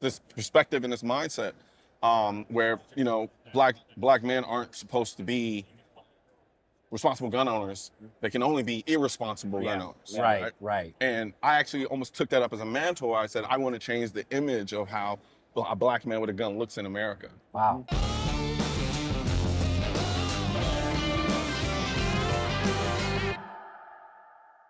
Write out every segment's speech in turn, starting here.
this perspective and this mindset where, you know, black men aren't supposed to be responsible gun owners. They can only be irresponsible gun owners. Right. And I actually almost took that up as a mantle. I said, I want to change the image of how a black man with a gun looks in America. Wow.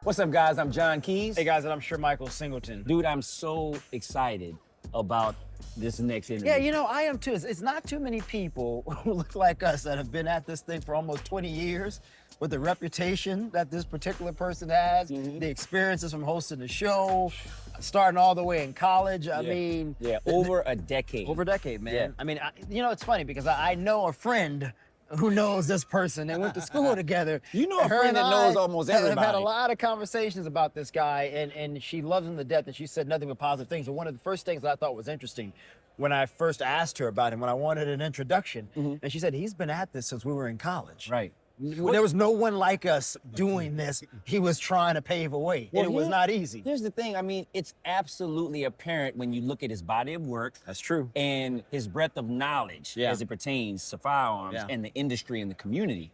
What's up, guys? I'm John Keys. Hey guys, and I'm sure Michael Singleton. Dude, I'm so excited about this next interview. Yeah, you know, I am too. It's not too many people who look like us that have been at this thing for almost 20 years with the reputation that this particular person has, the experiences from hosting the show, starting all the way in college. I mean... Yeah, over a decade. Over a decade, man. Yeah. I mean, you know, it's funny because I know a friend who knows this person. They went to school together. You know a Her friend and that I knows almost have everybody. had a lot of conversations about this guy, and she loves him to death, and she said nothing but positive things. And one of the first things that I thought was interesting when I first asked her about him, when I wanted an introduction, and she said, he's been at this since we were in college. Right. There was no one like us doing this. He was trying to pave a way, and it was not easy. Here's the thing. I mean, it's absolutely apparent when you look at his body of work. That's true. And his breadth of knowledge as it pertains to firearms and the industry and the community.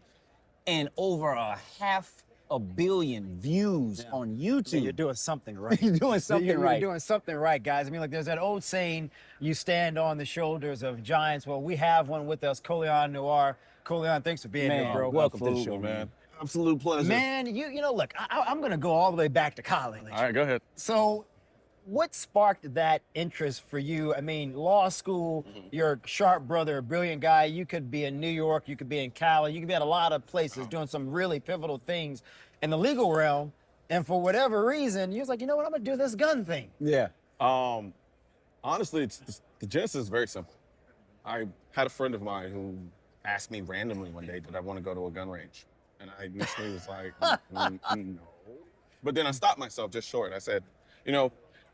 And over 500 million views on YouTube. You're doing something right. You're doing something right. You're doing something right, guys. I mean, like, there's that old saying, you stand on the shoulders of giants. Well, we have one with us, Colion Noir. Colion, thanks for being here, bro. Welcome to the Absolutely, show, man. Absolute pleasure. Man, you know, look, I'm gonna go all the way back to college. All right, go ahead. So, what sparked that interest for you? I mean, law school, you're a sharp brother, a brilliant guy. You could be in New York, you could be in Cali, you could be at a lot of places doing some really pivotal things in the legal realm. And for whatever reason, you was like, you know what, I'm gonna do this gun thing. Yeah. Honestly, the genesis is very simple. I had a friend of mine who asked me randomly one day, did I want to go to a gun range? And I initially was like, no. But then I stopped myself just short. I said, you know,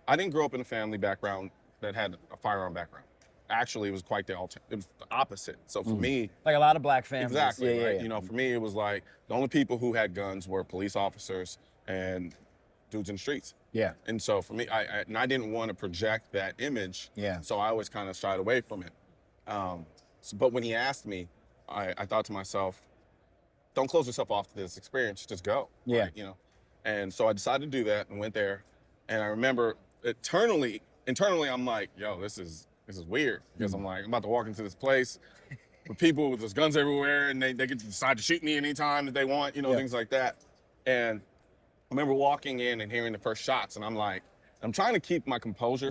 I didn't grow up in a family background that had a firearm background. Actually, it was quite it was the opposite. So for me, Like a lot of black families. exactly, right? You know, for me, it was like the only people who had guns were police officers and dudes in the streets. Yeah. And so for me, I didn't want to project that image. Yeah. So I always kind of shied away from it. But when he asked me, I thought to myself, don't close yourself off to this experience, just go. Yeah. Right, you know? And so I decided to do that and went there. And I remember internally, I'm like, yo, this is weird. Because I'm like, I'm about to walk into this place with people with those guns everywhere, and they get to decide to shoot me anytime that they want, you know, things like that. And I remember walking in and hearing the first shots, and I'm like, I'm trying to keep my composure.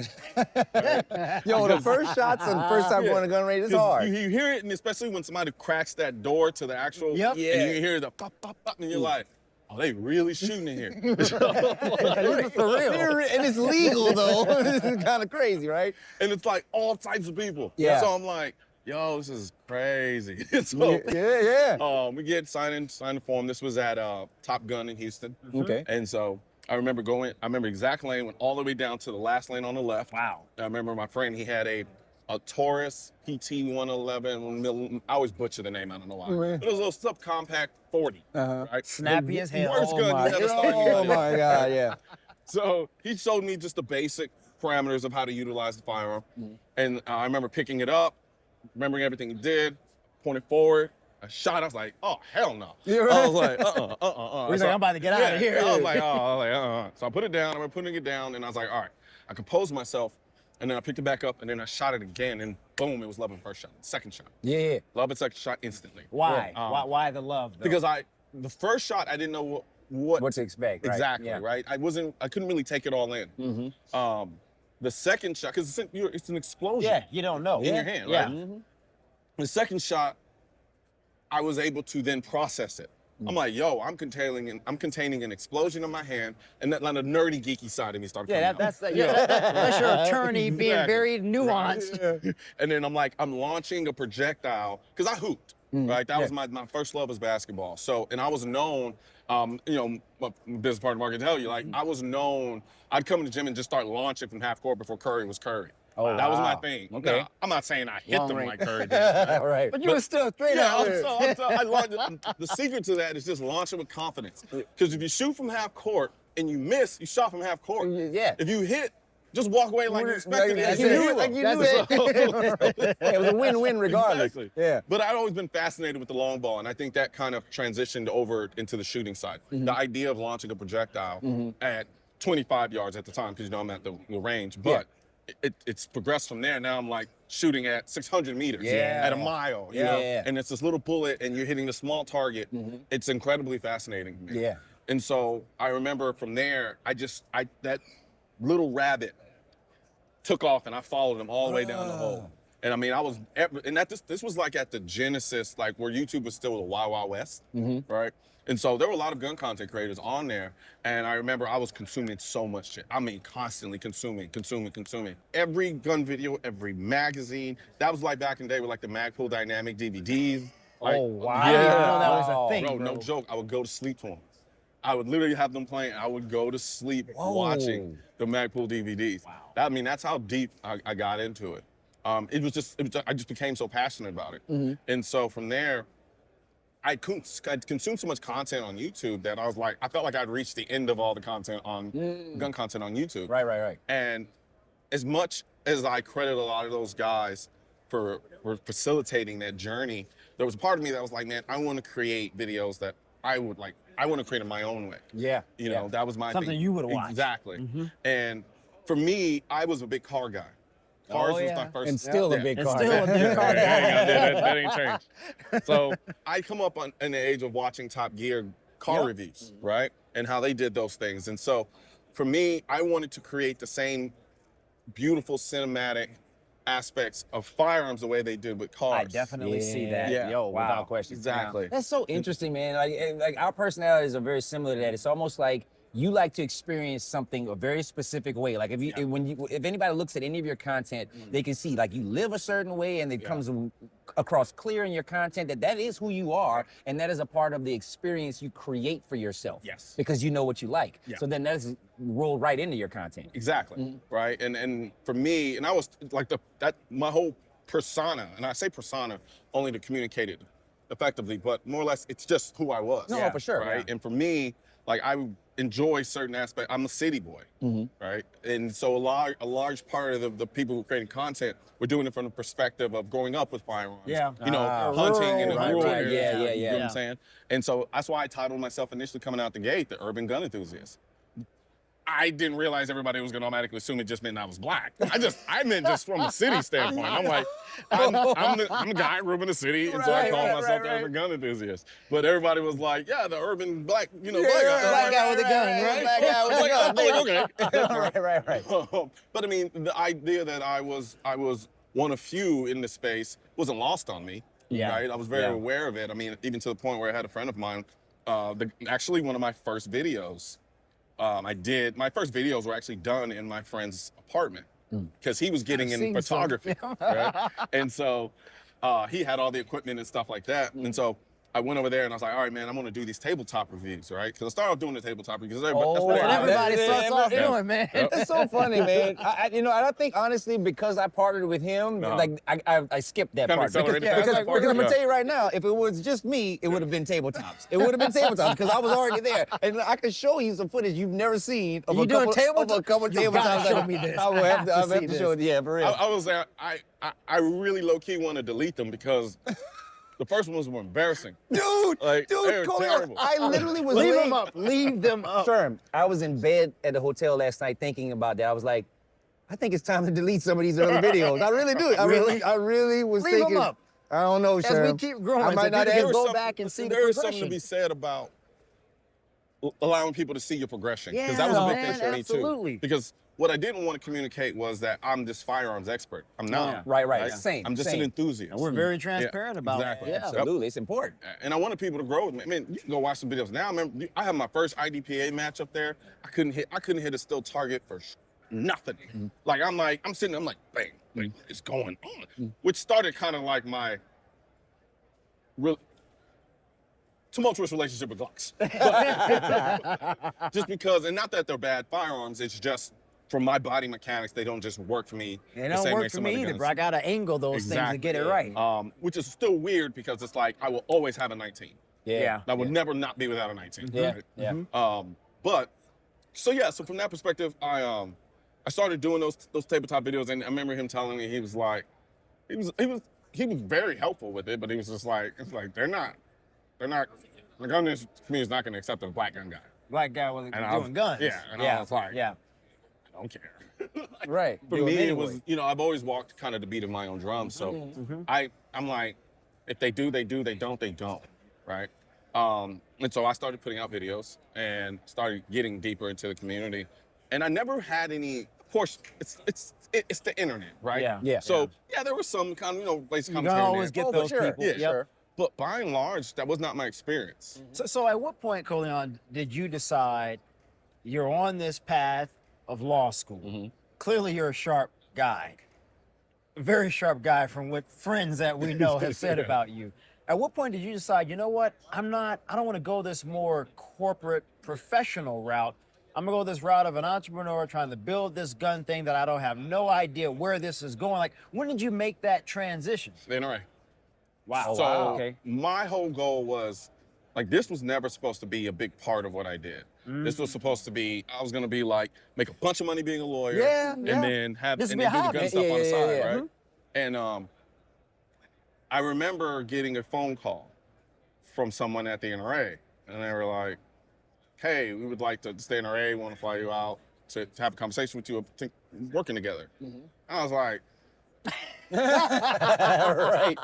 Yo, the first shots and first time going to gun range is hard. You hear it, and especially when somebody cracks that door to the actual, and you hear the pop, pop, pop, and you're like, oh, they really shooting in here. This is for real. And it's legal, though. This is kind of crazy, right? And it's like all types of people. Yeah. So I'm like, yo, this is crazy. So we get signed the form. This was at Top Gun in Houston. Okay. And so I remember exact lane, went all the way down to the last lane on the left. Wow. I remember my friend, he had a Taurus PT 111. I always butcher the name, I don't know why. It was a little subcompact 40. Right? Snappy as hell. Worst gun you ever saw in your Oh life. my God, yeah. So he showed me just the basic parameters of how to utilize the firearm. And I remember picking it up, remembering everything he did, pointed forward, I shot, I was like, oh, hell no. I was like, He's like, I'm about to get out of here. I was like, So I put it down, I remember putting it down, and I was like, all right. I composed myself, and then I picked it back up, and then I shot it again, and boom, it was love at first shot, second shot. Yeah. Love at second shot instantly. Why? Why the love, though? Because the first shot, I didn't know what to expect, right? exactly, Yeah. right? I couldn't really take it all in. The second shot, because it's an explosion. Yeah, you don't know. In your hand, right? The second shot, I was able to then process it. I'm like, yo, I'm containing an explosion in my hand, and that the nerdy, geeky side of me started coming out. That's your attorney being very nuanced. Right. And then I'm like, I'm launching a projectile, because I hooped, right? That was my first love was basketball. So, and I was known, you know, my business partner Mark can tell you, like, I was known, I'd come to the gym and just start launching from half court before Curry was Curry. Oh, that was my thing. Okay. Now, I'm not saying I hit Long them range. like Curry did. Right? Right. But you were still straight out there. I learned the secret to that is just launching with confidence. Because if you shoot from half court and you miss, you shot from half court. Yeah. If you hit, just walk away like you expected Like it. you knew it, like you knew it. It was a win-win regardless. Exactly. Yeah. But I'd always been fascinated with the long ball, and I think that kind of transitioned over into the shooting side. The idea of launching a projectile at 25 yards at the time, because I'm at the range, but it's progressed from there. Now I'm like shooting at 600 meters, at a mile, you know? And it's this little bullet, and you're hitting the small target. It's incredibly fascinating to me. Yeah. And so I remember from there, that little rabbit took off, and I followed him all the way down the hole. And I mean, this was like at the genesis, like where YouTube was still the Wild Wild West, right? And so there were a lot of gun content creators on there. And I remember I was consuming so much shit. I mean, constantly consuming. Every gun video, every magazine. That was like back in the day with like the Magpul Dynamic DVDs. Like, Oh, wow. I didn't even know that was a thing, bro. No joke. I would go to sleep to them. I would literally have them playing. I would go to sleep watching the Magpul DVDs. Wow. That's how deep I got into it. I just became so passionate about it. And so from there, I consumed so much content on YouTube that I felt like I'd reached the end of all the content on gun content on YouTube. Right. And as much as I credit a lot of those guys for facilitating that journey, there was a part of me that was like, man, I want to create videos that I want to create in my own way. Yeah. You know, that was my something thing. you would watch. Exactly. And for me, I was a big car guy. Cars was my first. And still a big car. Still a big car. That ain't changed. So I come up in the age of watching Top Gear car reviews, right? And how they did those things. And so for me, I wanted to create the same beautiful cinematic aspects of firearms the way they did with cars. I definitely see that. Yeah. Yo, Wow. without question. Exactly. That's so interesting, man. Like our personalities are very similar to that. It's almost like you like to experience something a very specific way. Like if anybody looks at any of your content, they can see like you live a certain way, and it comes across clear in your content that is who you are, and that is a part of the experience you create for yourself. Yes. Because you know what you like. Yeah. So then that is rolled right into your content. Exactly. Right. And for me, and I was like my whole persona, and I say persona only to communicate it effectively, but more or less it's just who I was. No, for sure. Right. Yeah. And for me, like I enjoy certain aspects. I'm a city boy, right? And so a large part of the people who creating content were doing it from the perspective of growing up with firearms. Yeah. You know, hunting in the rural right. area. Yeah. You know what I'm saying? And so that's why I titled myself initially coming out the gate, the Urban Gun Enthusiast. I didn't realize everybody was gonna automatically assume it just meant I was black. I meant just from a city standpoint. I'm like, I'm a guy who grew up in the city, and so I call myself the Urban Gun Enthusiast. But everybody was like, yeah, the urban black, black guy. Black guy with a gun, right? Black guy with a gun, baby. Okay. Right. But I mean, the idea that I was one of few in the space wasn't lost on me. Yeah. Right. I was very aware of it. I mean, even to the point where I had a friend of mine. Actually, one of my first videos. My first videos were actually done in my friend's apartment because he was getting in photography, right? And so he had all the equipment and stuff like that. And so I went over there and I was like, all right, man, I'm going to do these tabletop reviews, right? Because I started off doing the tabletop reviews. That's what Everybody starts off doing, man. It's so funny, man. I think honestly, because I partnered with him, like I skipped that Kinda part. accelerated Because that part? I'm gonna Yeah. tell you right now, if it was just me, it would have been tabletops. It would have been tabletops because I was already there, and I can show you some footage you've never seen of You a doing couple tabletop? of a couple You gotta tabletops. show me this. I will have to, I have to I'll have see to show it. this. Yeah, for real. I was there. I really low key want to delete them because the first ones were embarrassing. Dude, Like, they were Colion, terrible. I literally was Leave late. them up. Leave them up. Sherm, I was in bed at the hotel last night thinking about that. I was like, I think it's time to delete some of these early videos. I really do. I really was Leave 'em thinking. up. I don't know, As Sherm. we keep growing, I might so not people have go go back and see the There is something progression. to be said about allowing people to see your progression. Because Yeah, that was a big man, thing for me absolutely. too. Because what I didn't want to communicate was that I'm this firearms expert. I'm not. Right. Same. I'm just an enthusiast. And we're very transparent about exactly. it. Yeah, absolutely. It's important. And I wanted people to grow with me. I mean, you can go watch some videos now. I remember I had my first IDPA match up there. I couldn't hit a still target for nothing. Like I'm sitting, I'm like, bang, what is going on? Which started kind of like my real tumultuous relationship with Glocks. Just because, and not that they're bad firearms, it's just from my body mechanics, they don't just work for me. They the don't same way work for some me other either, guns. bro. I gotta angle those things to get it right. Which is still weird because it's like I will always have a 19. Yeah. I will never not be without a 19. Yeah. Right? Yeah. But so from that perspective, I I started doing those tabletop videos, and I remember him telling me, he was like, he was very helpful with it, but he was just like, it's like the gun industry community is not going to accept a black gun guy. Black guy was And doing guns. Yeah, and I was like, yeah. I don't care. Right. For Do 'em me, it anyway. was, I've always walked kind of the beat of my own drum. So I'm like, if they do, they do. They don't, right? And so I started putting out videos and started getting deeper into the community. And I never had any. Of course, it's the internet, right? Yeah. Yeah. So there was some kind of place You comments can here and always there. get Oh, for those sure. people. Yeah, Yep. sure. But by and large, that was not my experience. So at what point, Colion, did you decide you're on this path of law school? Clearly, you're a sharp guy, a very sharp guy from what friends that we know have said about you. At what point did you decide, you know what, I don't want to go this more corporate professional route. I'm gonna go this route of an entrepreneur trying to build this gun thing that I don't have no idea where this is going. Like, when did you make that transition? The NRA. Wow. So Okay. my whole goal was, like, this was never supposed to be a big part of what I did. This was supposed to be, I was gonna be like, make a bunch of money being a lawyer, Yeah, and yeah. then This and would be then do a the hobby. gun stuff on the Yeah, side, yeah. right? And I remember getting a phone call from someone at the NRA, and they were like, "Hey, we would like to stay in NRA. Want to fly you out to have a conversation with you, working together." I was like, Right.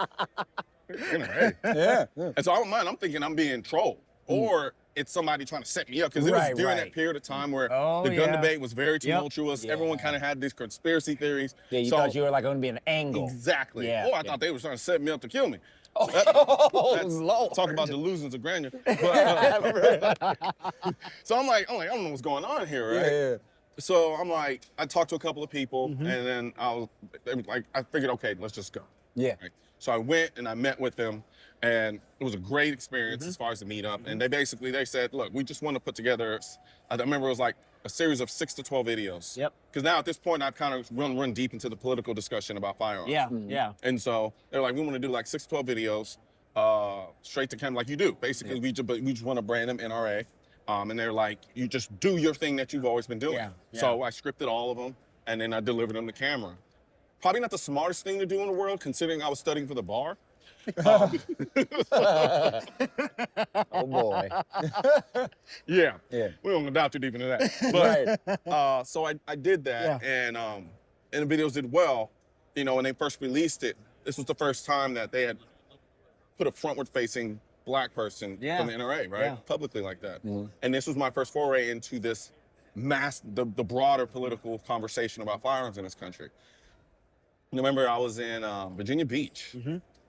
NRA. Yeah. And so I'm thinking I'm being trolled, or it's somebody trying to set me up, because it was Right, during right. that period of time where Oh, the gun yeah. debate was very tumultuous. Everyone Yeah. kind of had these conspiracy theories. Yeah, you so, thought you were like going to be an angle. exactly. Yeah, Oh, I yeah. thought they were trying to set me up to kill me. Oh, That's Lord. talk about delusions of grandeur. But, so I'm like, I don't know what's going on here, right? Yeah. So I'm like, I talked to a couple of people, and then I figured, okay, let's just go. Yeah. Right? So I went and I met with them, and it was a great experience as far as the meetup. And they said, look, we just want to put together, I remember it was like a series of 6 to 12 videos. Yep. Because now at this point, I've kind of run deep into the political discussion about firearms. Yeah, yeah. And so they're like, we want to do like 6 to 12 videos, straight to camera, like you do. Basically, we just want to brand them NRA. And they're like, you just do your thing that you've always been doing. Yeah, So I scripted all of them, and then I delivered them to camera. Probably not the smartest thing to do in the world, considering I was studying for the bar. Oh, boy. Yeah. Yeah. We don't dive too deep into that. But Right. so I did that, and the videos did well. When they first released it, this was the first time that they had put a frontward-facing black person Yeah. from the NRA, right? Yeah. Publicly like that. And this was my first foray into this the broader political conversation about firearms in this country. And remember, I was in Virginia Beach,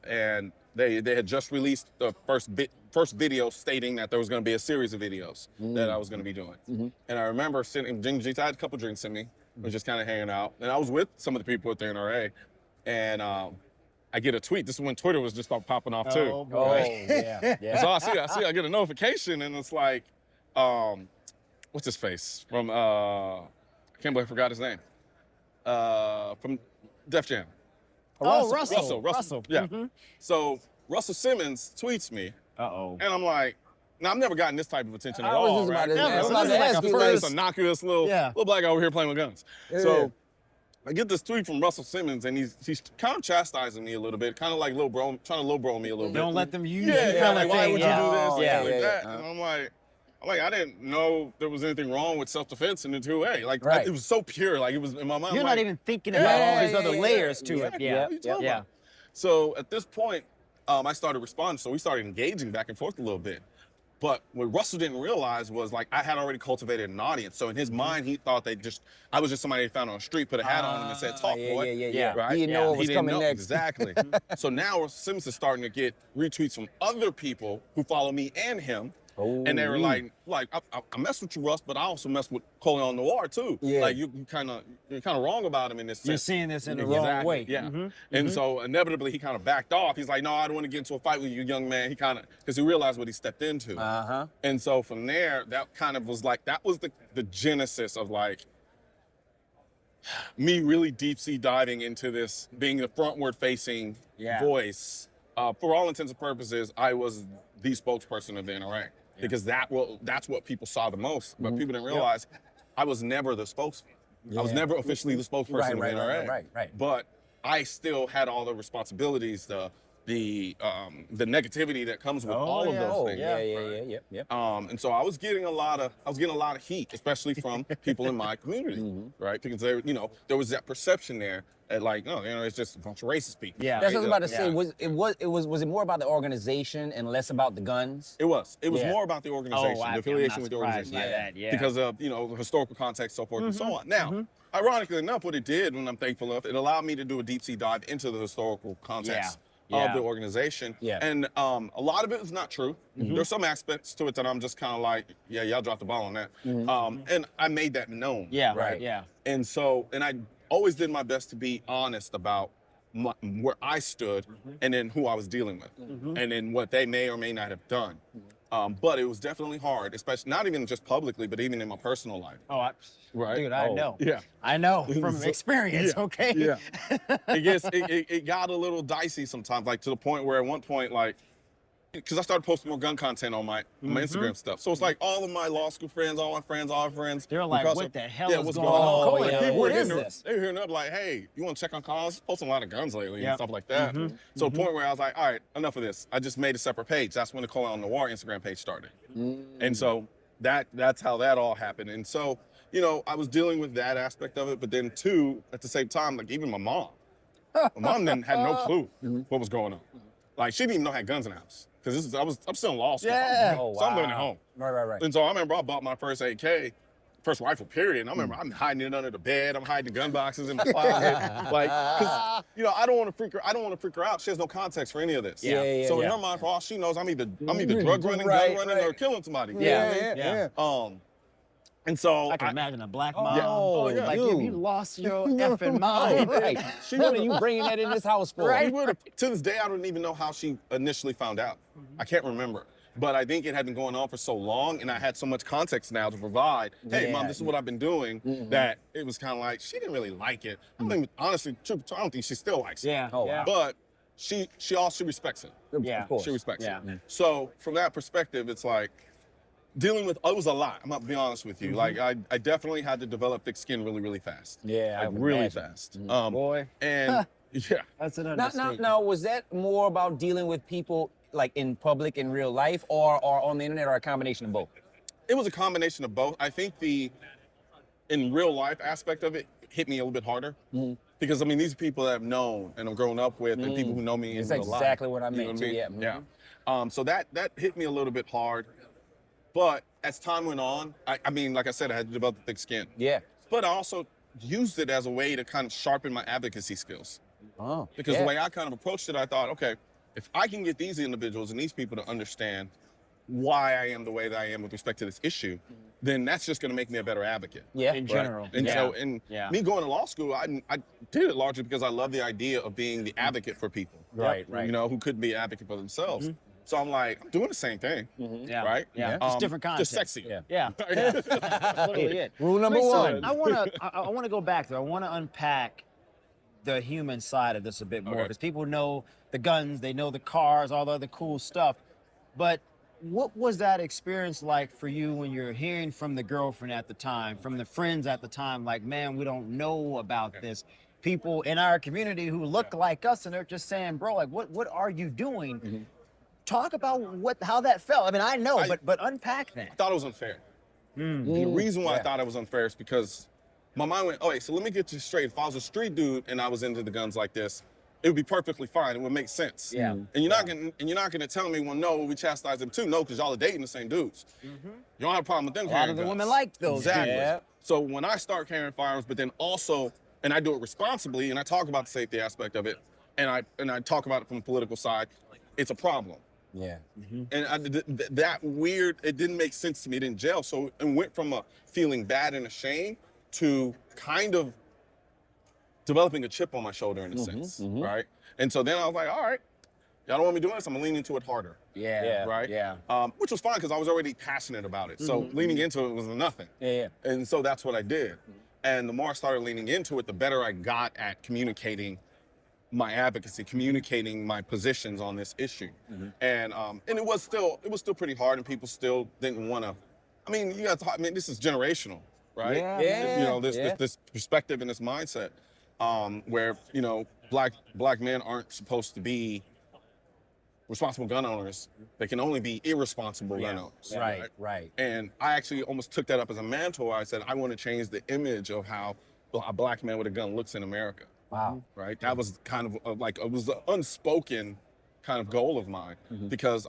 and they had just released the first video stating that there was going to be a series of videos that I was going to be doing. And I remember sitting in Virginia Beach. I had a couple drinks in me. We were just kind of hanging out, and I was with some of the people at the NRA, and I get a tweet. This is when Twitter was just popping off too. Oh, boy. Oh, yeah. Yeah. So I get a notification, and it's like, what's his face from? I can't believe I forgot his name. From Def Jam. Oh, Russell. Yeah. So Russell Simmons tweets me, Uh-oh. and I'm like, now I've never gotten this type of attention at I was all. just about Right? to- I was So about this to is ask you, this like- innocuous little black guy over here playing with guns. Yeah. So I get this tweet from Russell Simmons, and he's kind of chastising me a little bit, kind of like trying to lowbrow me a little bit. Don't let them use you. Yeah, kind like, of why thing. would you do this? Oh, and yeah, like yeah, that. yeah. And I'm like, I didn't know there was anything wrong with self-defense in the 2A. Like, Right. it was so pure. Like, it was in my mind. You're like, not even thinking about all these other layers to it. exactly. Yeah, What are you talking yeah. about? So at this point, I started responding. So we started engaging back and forth a little bit. But what Russell didn't realize was, like, I had already cultivated an audience. So in his mind, he thought I was just somebody they found on the street, put a hat on him and said, talk, boy. Yeah. Right? He didn't know what He was didn't coming know. next. Exactly. So now Sims is starting to get retweets from other people who follow me and him. And they were like, I mess with you, Russ, but I also mess with Colion Noir too. Yeah. Like you're kind of wrong about him in this sense. You're seeing this in the Exactly, wrong way. Yeah. And so inevitably he kind of backed off. He's like, no, I don't want to get into a fight with you, young man. He kind of, because he realized what he stepped into. And so from there, that kind of was like, that was the genesis of like me really deep sea diving into this, being the frontward facing voice. For all intents and purposes, I was the spokesperson of the NRA. Because that's what people saw the most, but people didn't realize I was never the spokesman. I was Yeah. never officially the spokesperson of Right, NRA. right. But I still had all the responsibilities, the negativity that comes with all of yeah. those Oh, things. yeah. And so I was getting a lot of heat, especially from people in my community, right? Because there was that perception there that like, no, it's just a bunch of racist people. Yeah. That's what I was about to say. Yeah. Was it more about the organization and less about the guns? It was Yeah. more about the organization, I'm the affiliation not with the surprised organization. by that, yeah. Because of, the historical context, so forth and so on. Now, ironically enough, what it did, and I'm thankful of, it allowed me to do a deep sea dive into the historical context Yeah. of the organization. Yeah. And a lot of it is not true. There's some aspects to it that I'm just kind of like, yeah, y'all dropped the ball on that. And I made that known. Yeah. Right. Yeah. And so, and I always did my best to be honest about where I stood and then who I was dealing with and then what they may or may not have done. But it was definitely hard, especially not even just publicly, but even in my personal life. Oh, Right. dude, I know. Yeah. I know from So- experience. Yeah, Okay. Yeah. It got a little dicey sometimes, like to the point where at one point, like, because I started posting more gun content on my Instagram stuff. So it's like all of my law school friends, all our friends. They're like, because what of- the hell yeah, is what's going going on? on? Oh, yeah. People What were is hitting this? They were hitting up like, hey, you want to check on cause? Posting a lot of guns lately Yep. and stuff like that. So a point where I was like, all right, enough of this. I just made a separate page. That's when the Colion Noir Instagram page started. And so that's how that all happened. And so, I was dealing with that aspect of it, but then too, at the same time, like even my mom then had no clue what was going on. Like she didn't even know I had guns in the house. Because I'm still in law school. Yeah. Oh, So I'm living at wow. home. Right. And so I remember I bought my first AK, first rifle, period. And I remember I'm hiding it under the bed. I'm hiding the gun boxes in my closet. Like, because, I don't want to freak her out. She has no context for any of this. Yeah. So in her mind, for all she knows, I'm either drug running, Right, gun running, or right. killing somebody. Yeah. And so I can imagine a black mom. Oh, yeah. Like, Dude. you lost your effing mind. Right. What are you bringing that in this house for? She would've- to this day, I don't even know how she initially found out. I can't remember. But I think it had been going on for so long, and I had so much context now to provide. Hey, Yeah. Mom, this is what I've been doing. That it was kind of like she didn't really like it. I don't even, honestly, truth be told, I don't think she still likes it. Yeah. Oh, yeah. wow. But she respects it. Yeah. Of course. She respects Yeah. it. So from that perspective, it's like dealing with. It was a lot. I'm gonna be honest with you. Like I definitely had to develop thick skin really, really fast. Yeah, I like would really imagine. fast. Boy. And yeah. That's an Now, understatement. now, was that more about dealing with people like in public in real life, or on the internet, or a combination of both? It was a combination of both. I think the in real life aspect of it hit me a little bit harder because these are people that I've known and I've grown up with, and people who know me It's in real life. exactly what I You know meant what too, yeah. Yeah. So that hit me a little bit hard, but as time went on, like I said, I had to develop thick skin. Yeah. But I also used it as a way to kind of sharpen my advocacy skills. Oh. Because yeah. the way I kind of approached it, I thought, okay, if I can get these individuals and these people to understand why I am the way that I am with respect to this issue, then that's just going to make me a better advocate. Yeah. In right. general. And Yeah. so, me going to law school, I did it largely because I love the idea of being the advocate for people. Right. Who couldn't be an advocate for themselves. So I'm like, I'm doing the same thing, Yeah. right? Yeah. Just different content. Just sexy. Yeah. Yeah. That's literally it. Rule number Wait, so one. I wanna go back there. I wanna unpack the human side of this a bit more Okay. because people know the guns, they know the cars, all the other cool stuff. But what was that experience like for you when you're hearing from the girlfriend at the time, from the friends at the time, like, man, we don't know about this. People in our community who look like us and they're just saying, bro, like, what are you doing? Talk about how that felt. I know, but unpack that. I thought it was unfair. The reason why I thought it was unfair is because my mind went, okay, so let me get this straight. If I was a street dude and I was into the guns like this, it would be perfectly fine. It would make sense. Yeah. And you're not gonna tell me, well, no, we chastise them too. No, because y'all are dating the same dudes. You don't have a problem with them A carrying lot of the guns. women like those. Exactly. Yeah. So when I start carrying firearms, but then also, and I do it responsibly, and I talk about the safety aspect of it, and I talk about it from the political side, it's a problem. Yeah. And that weird, it didn't make sense to me. It didn't gel. So it went from a feeling bad and ashamed to kind of developing a chip on my shoulder in a sense, right? And so then I was like, all right, y'all don't want me doing this, I'm gonna lean into it harder, Yeah. right? Yeah. Which was fine because I was already passionate about it. So leaning into it was nothing. Yeah. And so that's what I did. And the more I started leaning into it, the better I got at communicating my advocacy, communicating my positions on this issue. And it was still pretty hard, and people still didn't want to. This is generational, right? Yeah. You know, this perspective and this mindset, where you know black men aren't supposed to be responsible gun owners. They can only be irresponsible gun owners. Right. And I actually almost took that up as a mentor. I said, I want to change the image of how a black man with a gun looks in America. Wow. Right? That was kind of like, it was an unspoken kind of goal of mine, because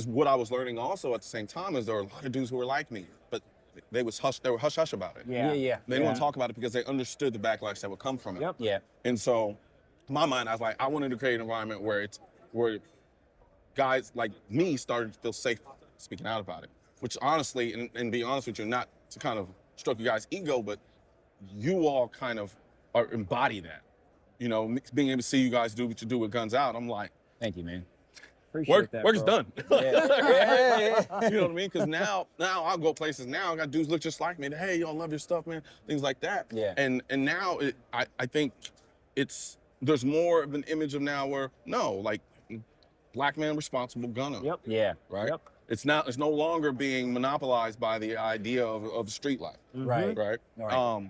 what I was learning also at the same time is there were a lot of dudes who were like me, but they were hush about it. Yeah. They didn't want to talk about it because they understood the backlash that would come from it. Yeah. And so in my mind, I was like, I wanted to create an environment where guys like me started to feel safe speaking out about it, which honestly, and be honest with you, not to kind of stroke you guys' ego, but you all kind of embody that. You know, being able to see you guys do what you do with Guns Out, I'm like, thank you, man. Appreciate that, work's bro. done. Yeah. You know what I mean? Because now I'll go places now. I got dudes look just like me. Hey, y'all love your stuff, man. Things like that. Yeah. And now I think there's more of an image of now where like black man responsible gun owner. Yeah. Right. Yep. It's no longer being monopolized by the idea of street life. Right. Right. Right.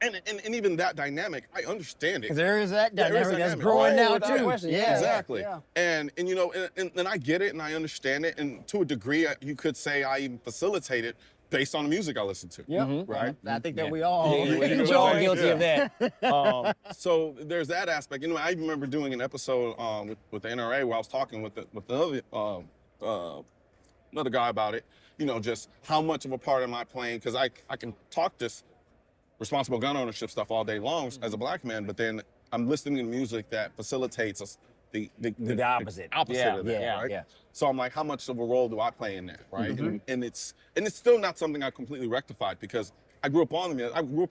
And even that dynamic, I understand it. Because there is that There is dynamic that's dynamic. growing Oh, now without too. question. Yeah. Exactly. Yeah. And you know, and I get it and I understand it. And to a degree, you could say I even facilitate it based on the music I listen to. Yep. Right? I think that Yeah. we all We're all guilty of that. So there's that aspect. You know, I even remember doing an episode with the NRA where I was talking with another guy about it. You know, just how much of a part am I playing? Because I can talk this responsible gun ownership stuff all day long as a black man, but then I'm listening to music that facilitates us the opposite. opposite of that, Yeah. right? Yeah. So I'm like, how much of a role do I play in that, right? And it's still not something I completely rectified because I grew up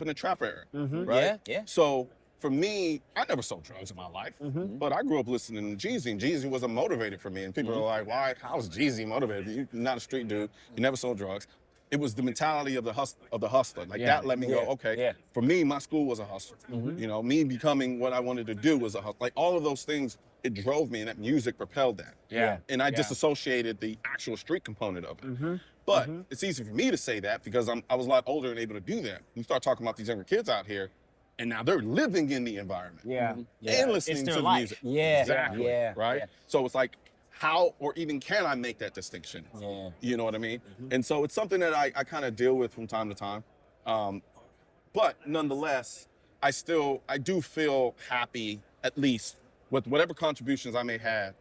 in the trap era, right? Yeah. So for me, I never sold drugs in my life, but I grew up listening to Jeezy, and Jeezy was a motivator for me. And people are like, why? How is Jeezy motivated? You're not a street dude. You never sold drugs. It was the mentality of the hustler. Like that let me go, okay. Yeah. For me, my school was a hustle. You know, me becoming what I wanted to do was a hustle. Like all of those things, it drove me, and that music propelled that. Yeah. And I disassociated the actual street component of it. But it's easy for me to say that because I was a lot older and able to do that. You start talking about these younger kids out here, and now they're living in the environment. Yeah. And listening It's to their the life. music. Yeah. Exactly. Yeah. Right? Yeah. So it's like, how or even can I make that distinction? Yeah. You know what I mean? And so it's something that I kind of deal with from time to time. But nonetheless, I do feel happy, at least, with whatever contributions I may have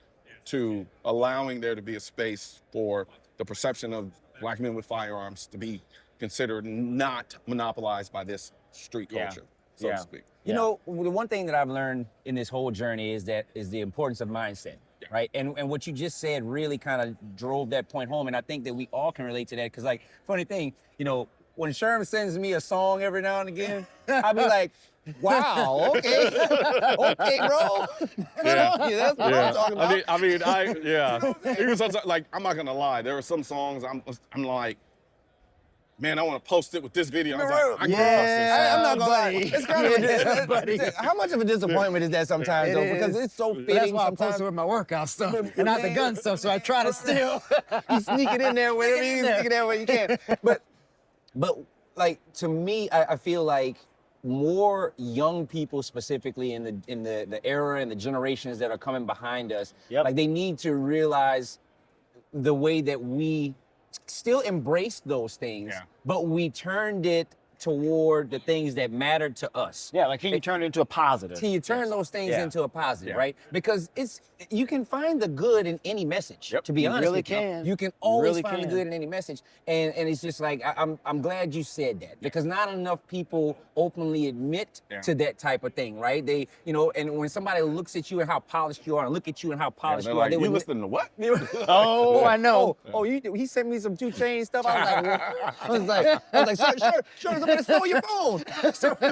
to allowing there to be a space for the perception of black men with firearms to be considered not monopolized by this street culture, so to speak. You know, the one thing that I've learned in this whole journey is the importance of mindset, right? And what you just said really kind of drove that point home. And I think that we all can relate to that because, like, funny thing, you know, when Sherm sends me a song every now and again, I'll be like, wow, okay, okay, bro. That's what I'm talking about. Even sometimes, like, I'm not gonna lie, there are some songs I'm like, man, I want to post it with this video. I was like, I can't I'm not gonna lie. buddy. It's kind of Buddy. How much of a disappointment is that sometimes, It though? is. Because it's so But fitting that's why I sometimes. post it with my workout stuff and not the gun stuff. So I try to still. You sneak it in there wherever you sneak it in where you can. But like to me, I feel like more young people specifically in the era and the generations that are coming behind us, like they need to realize the way that we still embraced those things, but we turned it toward the things that mattered to us. Yeah, like can you turn it into a positive? Can you turn those things into a positive, right? Because you can find the good in any message. To be You honest really with you, can. you can always Really find the can. good in any message, and it's just like I'm glad you said that because not enough people openly admit to that type of thing, right? They, you know, and when somebody looks at you and how polished you are, and look at you and how polished They're you are, like, they you would listening to what? Oh, I know. he sent me some 2 Chainz stuff. I was like, sure, somebody stole your phone.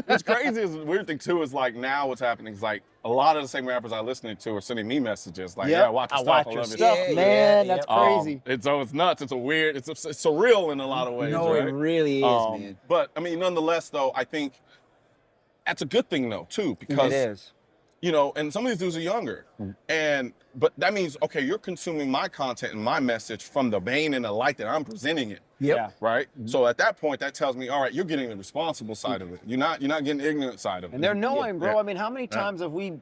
What's crazy is the weird thing too is like now what's happening is like a lot of the same rappers I listening to are sending me messages like, yeah, watch your I stuff, watch I your love your stuff, stuff. man. That's crazy. It's nuts. It's it's surreal in a lot of ways. No, right? it really is, man. But I mean, nonetheless, though, I think that's a good thing though too because It is. you know, and some of these dudes are younger, but that means okay, you're consuming my content and my message from the vein and the light that I'm presenting it. Yeah. right? So at that point, that tells me, all right, you're getting the responsible side of it. You're not getting the ignorant side of it. And they're knowing, bro. Yeah. I mean, how many times have we,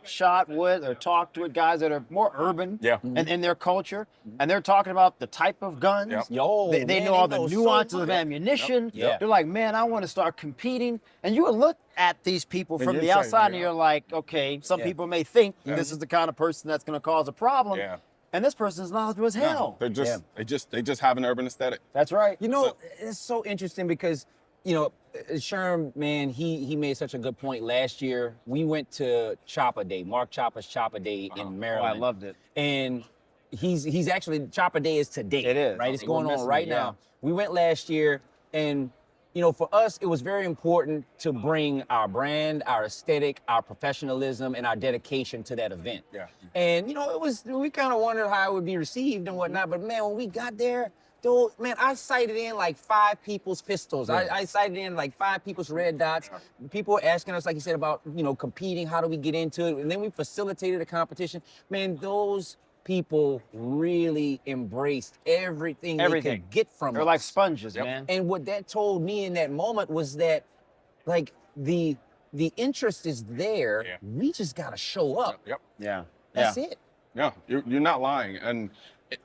shot with or talked with guys that are more urban Yeah. and in their culture, and they're talking about the type of guns. Yep. Yo, They man, know all the so nuances of much. ammunition. Yep. They're like, man, I want to start competing. And you would look at these people from you're the saying, outside, and yeah. you're like, okay, some Yeah. people may think this is the kind of person that's going to cause a problem. Yeah. And this person's knowledgeable as hell. They're just they just have an urban aesthetic. That's right. You know, it's so interesting because, Sherm, man, he made such a good point. Last year, we went to Chopper Day, Mark Chopper's Chopper Day in Oh, Maryland. I loved it. And he's actually, Chopper Day is today. It is. Right? It's We're going on missing right it, now. We went last year, and, for us, it was very important to bring our brand, our aesthetic, our professionalism, and our dedication to that event. Yeah. And, we kind of wondered how it would be received and whatnot, but man, when we got there, dude, man, I sighted in like 5 people's pistols. I sighted in like 5 people's red dots. People were asking us, like you said, about, competing, how do we get into it? And then we facilitated a competition. Man, those people really embraced everything they could get from They're us. like sponges, Yep. man. And what that told me in that moment was that, like, the interest is there. Yeah. We just gotta show up. Yep. Yeah. That's it. Yeah, you're not lying. And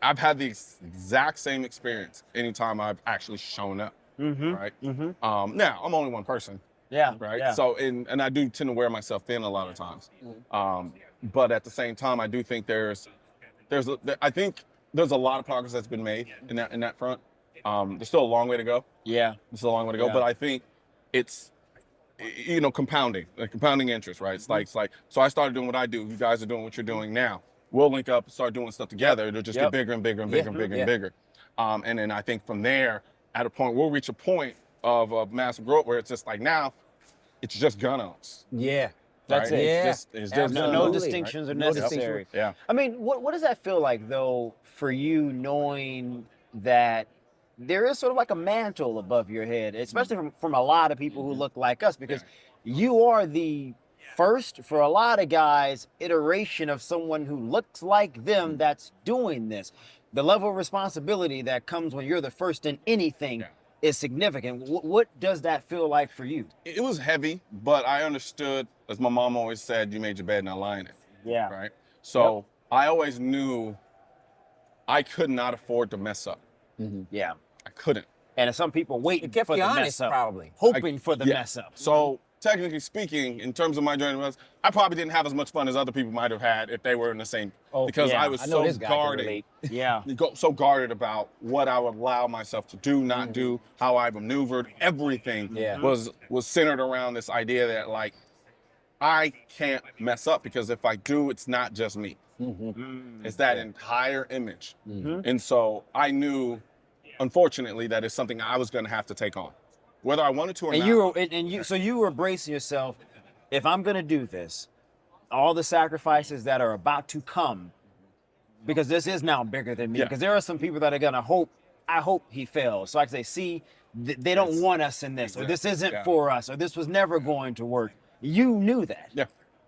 I've had the exact same experience anytime I've actually shown up. Right. Now I'm only one person. Yeah. Right. Yeah. So and I do tend to wear myself thin a lot of times. But at the same time, I do think I think there's a lot of progress that's been made in that front. There's still a long way to go. Yeah. There's still a long way to go. Yeah. But I think it's compounding interest, right? It's like so I started doing what I do. You guys are doing what you're doing now. We'll link up, start doing stuff together. It'll just get bigger and bigger and bigger and bigger and bigger. And then I think from there, at a point, we'll reach a point of massive growth where it's just like now, it's just gun owners. Yeah. That's right? it. Yeah. It's just No, gun no Absolutely, owners. distinctions are No necessary. Yeah. I mean, what does that feel like though for you, knowing that there is sort of like a mantle above your head, especially from a lot of people who look like us, because you are the first for a lot of guys iteration of someone who looks like them that's doing this. The level of responsibility that comes when you're the first in anything is significant. What does that feel like for you? It was heavy, but I understood, as my mom always said, you made your bed, now lie in it. Yeah. Right. So I always knew I could not afford to mess up. Yeah. I couldn't. And some people waiting It kept for you the honest, mess up, probably. hoping for the Yeah. mess up. So technically speaking, in terms of my journey, I probably didn't have as much fun as other people might have had if they were in the same. Because yeah. I was I know so this guy can guarded. relate. Yeah. So guarded about what I would allow myself to do, not do, how I maneuvered. Everything was centered around this idea that like I can't mess up because if I do, it's not just me. It's that entire image. And so I knew, unfortunately, that it's something I was going to have to take on, whether I wanted to or not. So you were bracing yourself. If I'm going to do this, all the sacrifices that are about to come, because this is now bigger than me. Yeah. Because there are some people that are going to hope. I hope he fails. So I can say, see, they don't want us in this, or this isn't for us, or this was never going to work. You knew that. Yeah,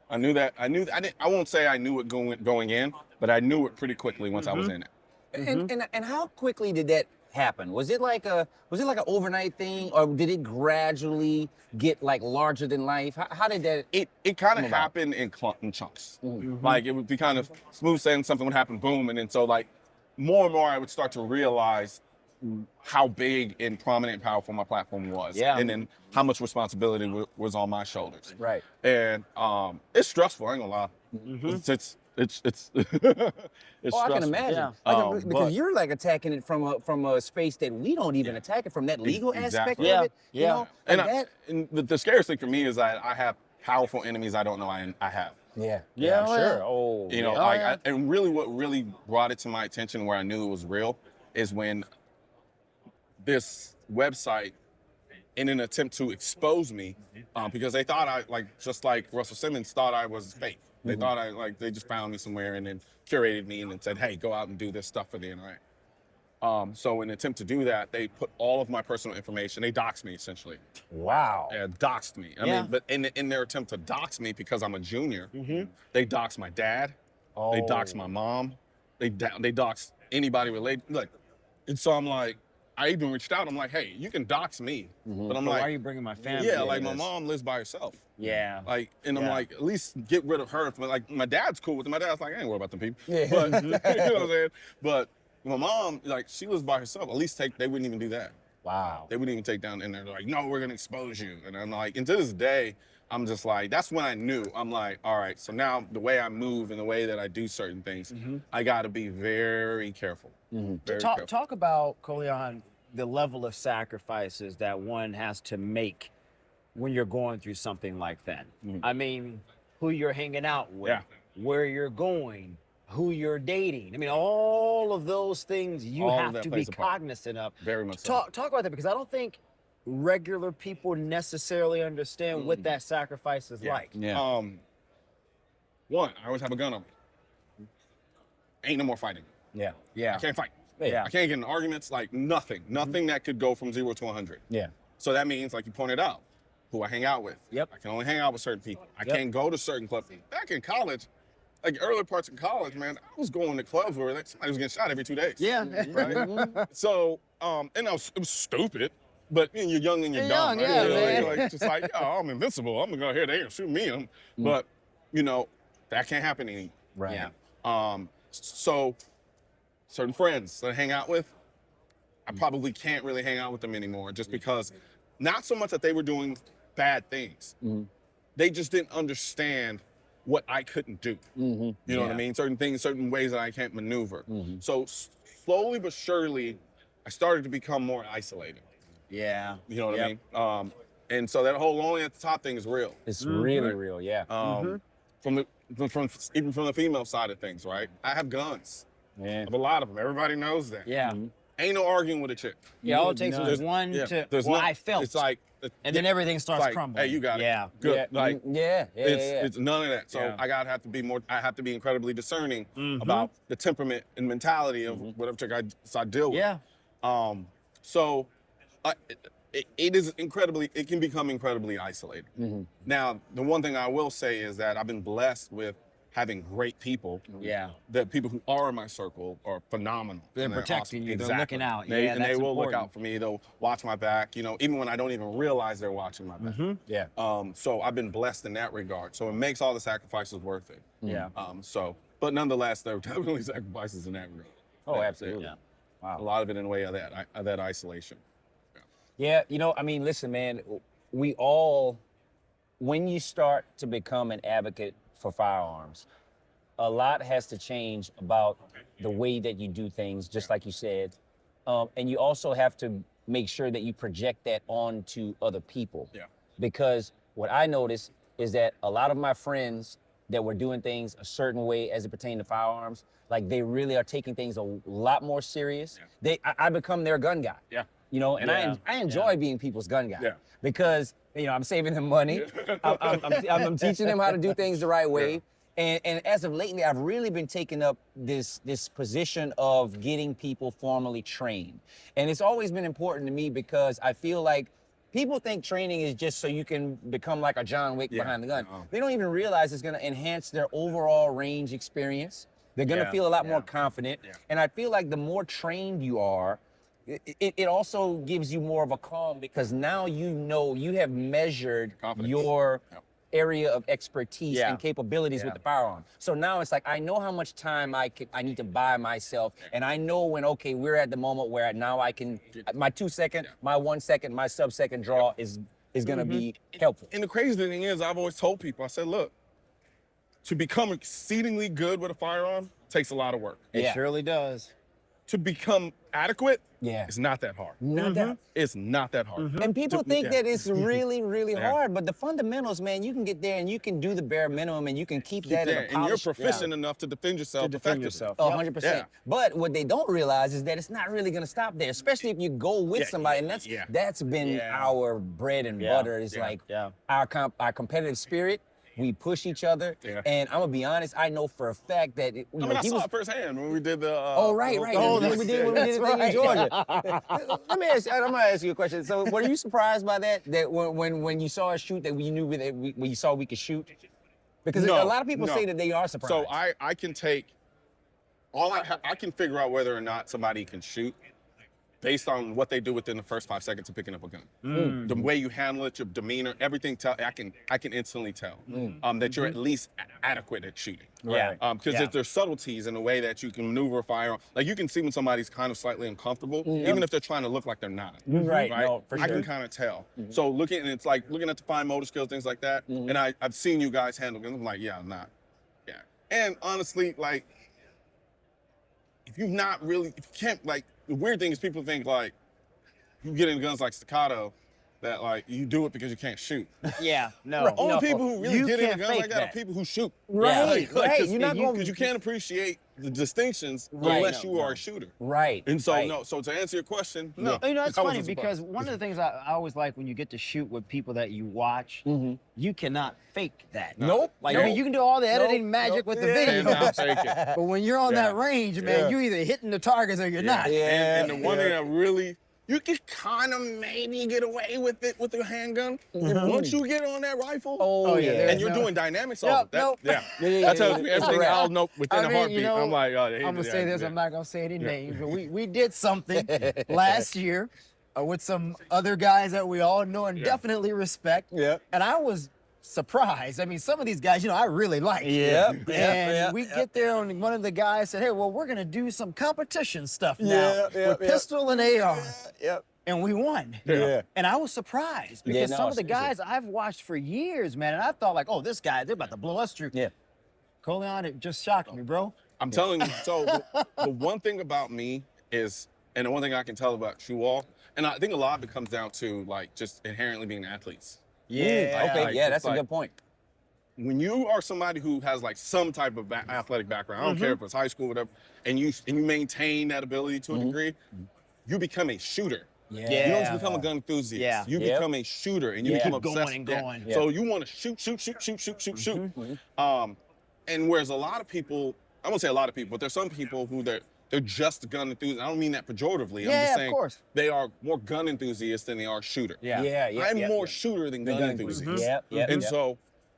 I knew that. I won't say I knew it going in, but I knew it pretty quickly once I was in it. And how quickly did that happen? Was it like an overnight thing, or did it gradually get like larger than life? How did that? It kind of happened in chunks. Like it would be kind of smooth sailing, something would happen, boom, and then so like more and more I would start to realize how big and prominent and powerful my platform was. Yeah. And then how much responsibility was on my shoulders. Right. And it's stressful, I ain't gonna lie. It's it's stressful. I can imagine. Yeah. Because but- you're like attacking it from a space that we don't even attack it from, that legal aspect Exactly. of it. Yeah. You know, And, like that. and the scariest thing for me is that I have powerful enemies I don't know I have. Yeah. Yeah, I'm oh, sure. yeah. Oh, You know, yeah. and really what really brought it to my attention where I knew it was real is when this website, in an attempt to expose me, because they thought just like Russell Simmons thought I was fake. They thought they just found me somewhere and then curated me and then said, hey, go out and do this stuff for the internet. So in an attempt to do that, they put all of my personal information, they doxed me essentially. Wow. Yeah, doxed me. I mean, but in their attempt to dox me because I'm a junior, they doxed my dad, they doxed my mom, they doxed anybody related. Like, and so I'm like, I even reached out. I'm like, hey, you can dox me, but I'm But why are like, you bringing my family? yeah, into like my this? mom lives by herself. Yeah. Like, and I'm Yeah. like, at least get rid of her. But like, my dad's cool with it. My dad's like, I ain't worried about them people. Yeah. But you know what I'm saying? But my mom, like, she lives by herself. At least they wouldn't even do that. Wow. They wouldn't even take down, and they're like, no, we're gonna expose you. And I'm like, and to this day, I'm just like, that's when I knew. I'm like, all right, so now the way I move and the way that I do certain things, I gotta be very careful. Very careful. Talk about, Colion, the level of sacrifices that one has to make when you're going through something like that. I mean, who you're hanging out with, Yeah. where you're going, who you're dating. I mean, all of those things you All of have that to be plays a part. cognizant of. Very much so. Talk about that, because I don't think regular people necessarily understand what that sacrifice is like. Yeah. One, I always have a gun on me. Ain't no more fighting. Yeah. Yeah. I can't fight. Yeah. I can't get in arguments, like nothing that could go from 0 to 100. Yeah. So that means, like you pointed out, who I hang out with. Yep. I can only hang out with certain people. I Yep. can't go to certain clubs. Back in college, like early parts of college, man, I was going to clubs where like, somebody was getting shot every 2 days. Yeah. Right? So, and it was stupid, but you know, you're young and you're You're dumb. young, right? yeah, man. You're like, just like, oh, I'm invincible. I'm gonna go here, they gonna shoot me. But, you know, that can't happen anymore. Right. Yeah. So certain friends that I hang out with, I probably can't really hang out with them anymore just because, not so much that they were doing bad things. They just didn't understand what I couldn't do. You know what I mean? Certain things, certain ways that I can't maneuver. So slowly but surely, I started to become more isolated. Yeah. You know what Yep. I mean? And so that whole lonely at the top thing is real. It's really real. Yeah. From even from the female side of things, right? I have guns. I Yeah. have a lot of them. Everybody knows that. Yeah. Ain't no arguing with a chick. Yeah. All it takes No. is one to, There's well, no- I felt. It's like, and then everything starts like, crumbling. hey, you got it. Yeah. Good. Yeah. Like, yeah. it's none of that. So Yeah. I have to be incredibly discerning about the temperament and mentality of whatever chick I deal with. Yeah. So it can become incredibly isolating. Now, the one thing I will say is that I've been blessed with having great people. Yeah. The people who are in my circle are phenomenal. They're and protecting awesome. you. They're Exactly. looking out. They, Yeah, and they that's will look important. out for me. They'll watch my back, you know, even when I don't even realize they're watching my back. Yeah. So I've been blessed in that regard. So it makes all the sacrifices worth it. Yeah. But nonetheless, there are definitely sacrifices in that regard. Oh, absolutely. Yeah. A lot of it in the way of that isolation. Yeah, you know, I mean, listen, man, we all, when you start to become an advocate for firearms, a lot has to change about the way that you do things, just like you said. And you also have to make sure that you project that onto other people. Yeah. Because what I noticed is that a lot of my friends that were doing things a certain way as it pertained to firearms, like they really are taking things a lot more serious. I become their gun guy. Yeah. You know, and Yeah. I enjoy being people's gun guy. Yeah. Because, you know, I'm saving them money. I'm teaching them how to do things the right way. And as of lately, I've really been taking up this position of getting people formally trained. And it's always been important to me because I feel like people think training is just so you can become like a John Wick behind the gun. No. They don't even realize it's gonna enhance their overall range experience. They're gonna Yeah, feel a lot yeah. more confident. Yeah. And I feel like the more trained you are, it also gives you more of a calm because now you know you have measured Confidence. your Yep. area of expertise Yeah. and capabilities Yeah. with the firearm. So now it's like I know how much time I need to buy myself, and I know when we're at the moment where now I can my 2 second, my 1 second, my sub-second draw is gonna be helpful. And the crazy thing is, I've always told people, I said, look, to become exceedingly good with a firearm takes a lot of work. It Yeah. surely does. To become adequate, Yeah. it's not that hard. Not that. It's not that hard. And people think yeah. that it's really, really Yeah. hard, but the fundamentals, man, you can get there and you can do the bare minimum and you can keep that in Yeah, a and you're polished. proficient enough to defend yourself effectively. 100%. Yeah. But what they don't realize is that it's not really going to stop there, especially if you go with Yeah, somebody. And that's been Yeah. our bread and Yeah, butter. Is yeah, like yeah. our competitive spirit. We push each other. Yeah. And I'm gonna be honest. I know for a fact that I mean, I saw it firsthand when we did the. Oh, right. Oh, When we did the thing in Georgia. I'm gonna ask you a question. So, were you surprised by that? That when you saw us shoot, that we knew that when you saw we could shoot? Because No, a lot of people no. say that they are surprised. So I can take I can figure out whether or not somebody can shoot based on what they do within the first 5 seconds of picking up a gun. The way you handle it, your demeanor, everything. I can instantly tell that you're at least adequate at shooting. Yeah. Because there's subtleties in the way that you can maneuver a firearm. Like you can see when somebody's kind of slightly uncomfortable, even if they're trying to look like they're not. Right. No, for I sure. can kind of tell. So looking at the fine motor skills, things like that. And I've seen you guys handle guns. I'm like, yeah, I'm not. Yeah. And honestly, like, if you can't, like, the weird thing is people think, like, you get into guns like staccato, that, like, you do it because you can't shoot. Yeah, no. The only people who really You get into can't guns like fake that are that. people who shoot. Right, right. You're not going because you can't appreciate the distinctions Right. unless No, you are a shooter. Right. And so, right. no, so to answer your question, no. You know, it's I funny wasn't because surprised. one of the things I always like when you get to shoot with people that you watch, you cannot fake that. Nope. Like, I mean, you can do all the editing Nope, magic nope. with the Yeah. video. Cannot fake it. But when you're on Yeah. that range, man, Yeah. you're either hitting the targets or you're not. Yeah. And the one thing that really, you can kind of maybe get away with it with a handgun. Once you get on that rifle, Oh, yeah. there's and you're no- doing dynamics Yep, all of that. nope. Yeah. Yeah. That tells me It's a everything wrap. I'll know within I a mean, heartbeat. you know, I'm like, oh, I'm gonna say this. yeah. I'm not gonna say any names, but we did something last year with some other guys that we all know and definitely respect. Yeah. And I was surprised. I mean, some of these guys, you know, I really like. Yep, And we get there, and one of the guys said, "Hey, well, we're gonna do some competition stuff now with pistol and AR." Yep. And we won. Yeah. And I was surprised Yeah, because no, some of the seriously. guys I've watched for years, man, and I thought like, oh, this guy, they're about to blow us through. Yeah. Colion, it just shocked me, bro. I'm telling you. So the one thing about me is, and the one thing I can tell about you all, and I think a lot of it comes down to like just inherently being athletes. Yeah. Okay. Like, Yeah, it's that's a like- good point. When you are somebody who has like some type of athletic background, I don't care if it's high school, whatever, and you maintain that ability to a degree, you become a shooter. You don't just become a gun enthusiast. Yeah. You Yep. become a shooter, and you Yeah. become Keep obsessed. going and Yeah. going. So you want to shoot. And whereas a lot of people, I won't say a lot of people, but there's some people who they're just gun enthusiasts. I don't mean that pejoratively. I'm Yeah, just of saying course. they are more gun enthusiasts than they are shooter. Yeah. Yeah. I'm more shooter than gun enthusiast. And so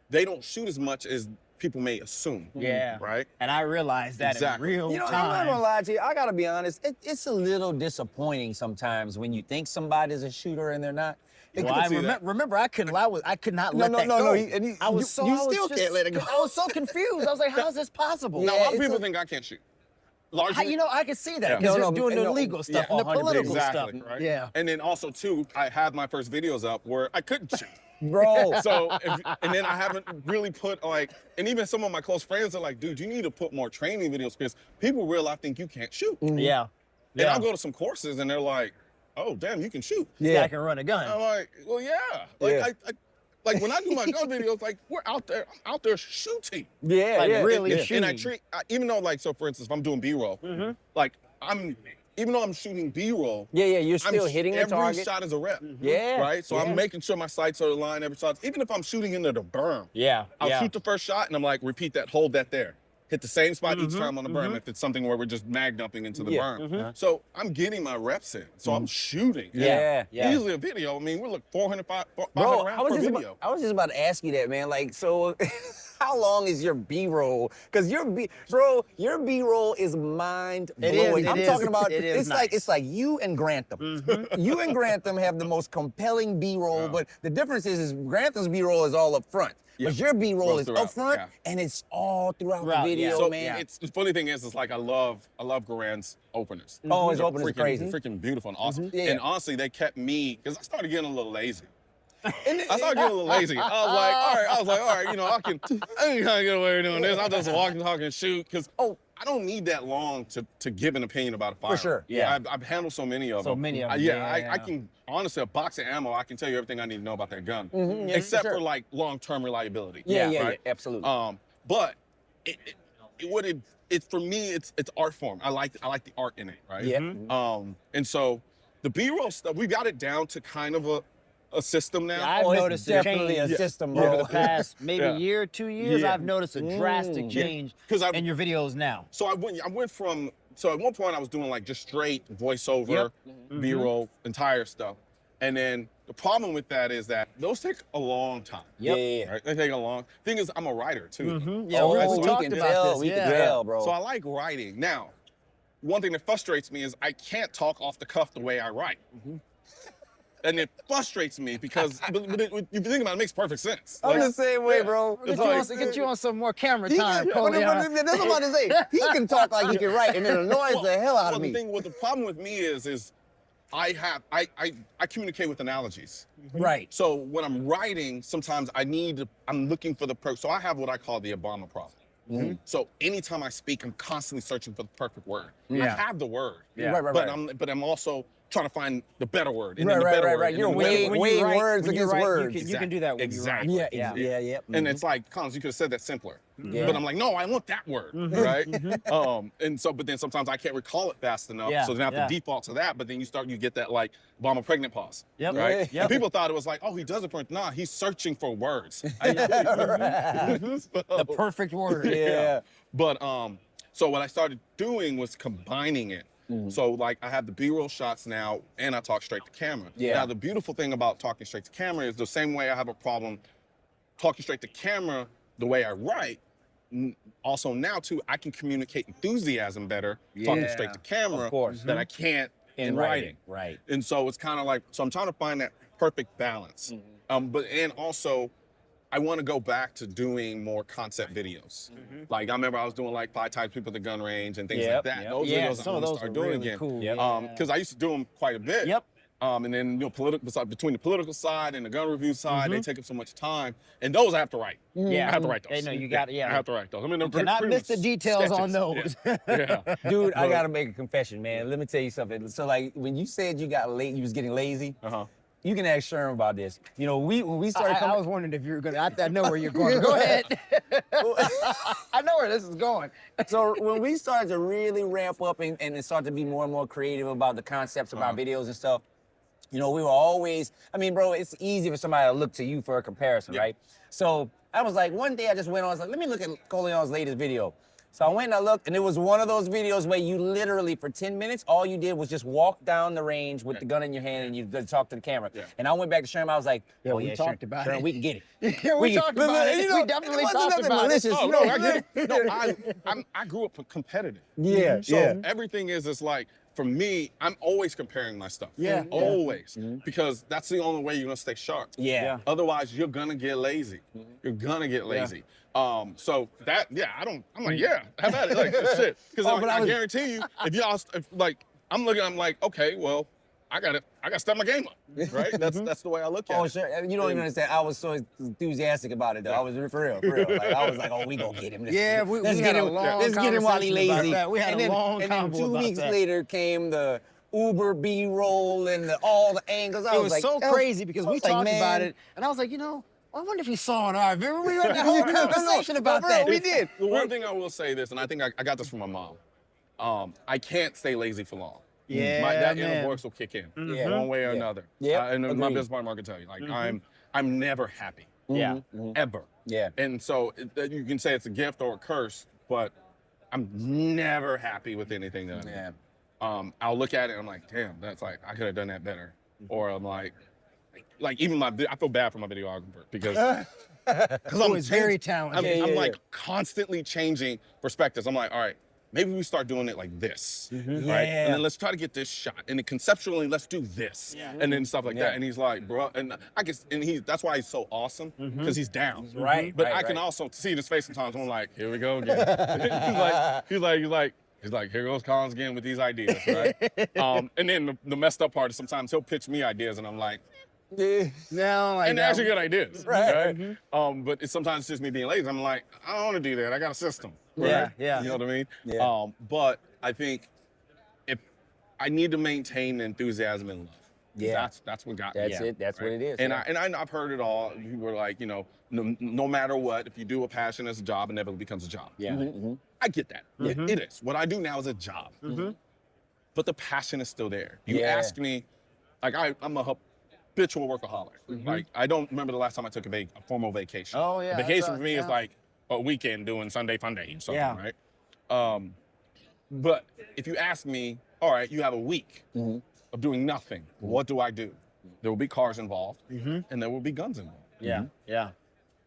they don't shoot as much as people may assume. Yeah. Right? And I realized that Exactly. in real You know, I'm time. not gonna lie to you. I gotta be honest. It's a little disappointing sometimes when you think somebody's a shooter and they're not. Well, can I see that. remember I could not No, let no, that no, go. no, and you- I was you- so you I was still just- can't let it go. I was so confused. I was like, how is this possible? Now, a Yeah, lot of it's people a- think I can't shoot. Largely, You know, I can see that Yeah. because No, you're no, doing the no, legal stuff yeah, and the 100%. political exactly, stuff. right? Yeah. And then also too, I had my first videos up where I couldn't shoot. Bro. So, and then I haven't really put like, and even some of my close friends are like, dude, you need to put more training videos because people realize think you can't shoot. Yeah. And I'll go to some courses and they're like, oh, damn, you can shoot. Yeah. I can run a gun. I'm like, well, yeah. Like, Yeah. I like when I do my gun videos, like we're out there shooting. Yeah, Like, yeah. really yeah. shooting. And I treat, even though like, so for instance, if I'm doing B-roll, like even though I'm shooting B-roll, Yeah, you're I'm still hitting the every target. shot is a rep. Yeah. Right? So yeah. I'm making sure my sights are aligned every shot. Even if I'm shooting into the berm, Yeah. I'll shoot the first shot and I'm like, repeat that, hold that there. Hit the same spot each time on the berm if it's something where we're just mag dumping into the Yeah. berm. So I'm getting my reps in. So I'm shooting. Yeah. Yeah. Easily a video. I mean, we're like 400, 500 Bro, rounds I was per just video. I was just about to ask you that, man. Like, so how long is your B-roll? Because your B-roll is mind blowing. it I'm is. talking about It is nice. it's like you and Grantham. You and Grantham have the most compelling B-roll, but the difference is Grantham's B-roll is all up front. But your B-roll Rolls is throughout, up front yeah. and it's all throughout Throughout, the yeah. video, So man. it's the funny thing is like I love Garan's openers. Oh, his They're openers are freaking- crazy. freaking beautiful and awesome. Yeah. And honestly, they kept me because I started getting a little lazy. I started getting a little lazy. I was like, all right, you know, I can kind of get away with doing this. I'll just walk and talk and shoot because I don't need that long to give an opinion about a firearm. sure, yeah. I've handled so many of So them. many of them, Yeah, yeah. I can honestly a box of ammo. I can tell you everything I need to know about that gun, yeah, except sure. for like long-term reliability. yeah, right? absolutely. But it's for me, it's art form. I like the art in it, right? Yeah. And so the B-roll stuff, we got it down to kind of a system now. I've Oh, it's noticed a definitely change a system, over bro. the past maybe Yeah. year, 2 years. Yeah. I've noticed a drastic change 'Cause in your videos now. So I went from, so at one point I was doing like just straight voiceover, B-roll, entire stuff. And then the problem with that is that those take a long time. Yep. Yeah. Right? They take a long, thing is I'm a writer too. Yeah, Oh, we we talked can about tell, this. we yeah. can tell, bro. So I like writing. Now, one thing that frustrates me is I can't talk off the cuff the way I write. And it frustrates me because but if you think about it, it makes perfect sense. I'm the same way, bro. Get you on some more camera time, That's what I'm about to say. He can talk like he can write, and it annoys the hell out of me. The problem with me is I communicate with analogies. Right. So when I'm writing, sometimes I'm looking for so I have what I call the Obama problem. So anytime I speak, I'm constantly searching for the perfect word. I have the word, but I'm also trying to find the better word. And then the better word. You're weighing words against words. You can do that when you write. Yeah. And it's like, Collins, you could have said that simpler. But I'm like, no, I want that word, right? But then sometimes I can't recall it fast enough, so then I have to default to that. But then you get that like Obama pregnant pause, right? And people thought it was like, oh, he does it for, nah, he's searching for words. The perfect word. But so what I started doing was combining it. So like I have the B-roll shots now, and I talk straight to camera. Now the beautiful thing about talking straight to camera is the same way I have a problem talking straight to camera the way I write. Also now too, I can communicate enthusiasm better talking straight to camera than I can't in writing. Right. And so it's kind of like, so I'm trying to find that perfect balance. And also I want to go back to doing more concept videos. Like I remember I was doing like 5 types of people at the gun range and things like that. Those videos I want to start doing really again. cool. Because I used to do them quite a bit. And then between the political side and the gun review side, they take up so much time. And those I have to write. I have to write those. No, you got it. I have to write those. I mean, You cannot miss the details on those. Dude, I gotta make a confession, man. Let me tell you something. So like when you said you was getting lazy, you can ask Sherm about this. You know, when we started coming, I was wondering if you were gonna. I know where you're going. Go ahead. I know where this is going. So when we started to really ramp up and start to be more and more creative about the concepts of our videos and stuff, you know, we were always, I mean, bro, it's easy for somebody to look to you for a comparison, right? So I was like, one day I just went on, I was like, let me look at Colion's latest video. So I went and I looked, and it was one of those videos where you literally, for 10 minutes, all you did was just walk down the range with the gun in your hand and you talk to the camera. And I went back to Sherm, I was like, we talked about it. We can get it. We talked about it. We definitely talked about it. No, I get it. No, I grew up competitive. So everything is like, for me, I'm always comparing my stuff. Always. Because that's the only way you're gonna stay sharp. Otherwise, you're gonna get lazy. You're gonna get lazy. So that, I'm like, have at it, like, shit. Because I guarantee you, I'm like, okay, well, I gotta step my game up, right? That's the way I look at it. Oh, sure. You don't even understand. I was so enthusiastic about it, though. I was for real. Like, I was like, oh, we gonna get him. Let's get him while he's lazy. We had a long convo and then 2 weeks about that. later came the Uber B-roll and all the angles. It was like, so crazy because we talked about it, and I was like, you know, I wonder if he saw it. Remember we had that whole conversation about that. We did. The one thing I will say this, and I think I got this from my mom. I can't stay lazy for long. That inner voice will kick in one way or another. And my business partner can tell you, like, I'm never happy. Ever. And so you can say it's a gift or a curse, but I'm never happy with anything that I do. I'll look at it and I'm like, damn, that's like, I could have done that better. Or I'm like even I feel bad for my videographer because I'm very talented. I'm like constantly changing perspectives. I'm like, all right, maybe we start doing it like this, right? And then let's try to get this shot. And then conceptually, let's do this. And then stuff like that. And he's like, bro, and I guess, that's why he's so awesome, because he's down. But I can also see his face sometimes. I'm like, here we go again. He's like, here goes Collins again with these ideas, right? And then the messed up part is sometimes he'll pitch me ideas and I'm like, and they're actually good ideas, right? But sometimes it's just me being lazy. I'm like, I don't want to do that. I got a system, right? You know what I mean? But I think if I need to maintain the enthusiasm and love. That's what got me. That's it. That's what it is. And I've heard it all. People are like, you know, no matter what, if you do a passion as a job, it never becomes a job. I get that. It is. What I do now is a job. But the passion is still there. You ask me, like I'm a habitual workaholic. Like I don't remember the last time I took a formal vacation. Vacation for me is like a weekend doing Sunday fun day or something, right? But if you ask me, all right, you have a week of doing nothing. What do I do? There will be cars involved, and there will be guns involved. Yeah.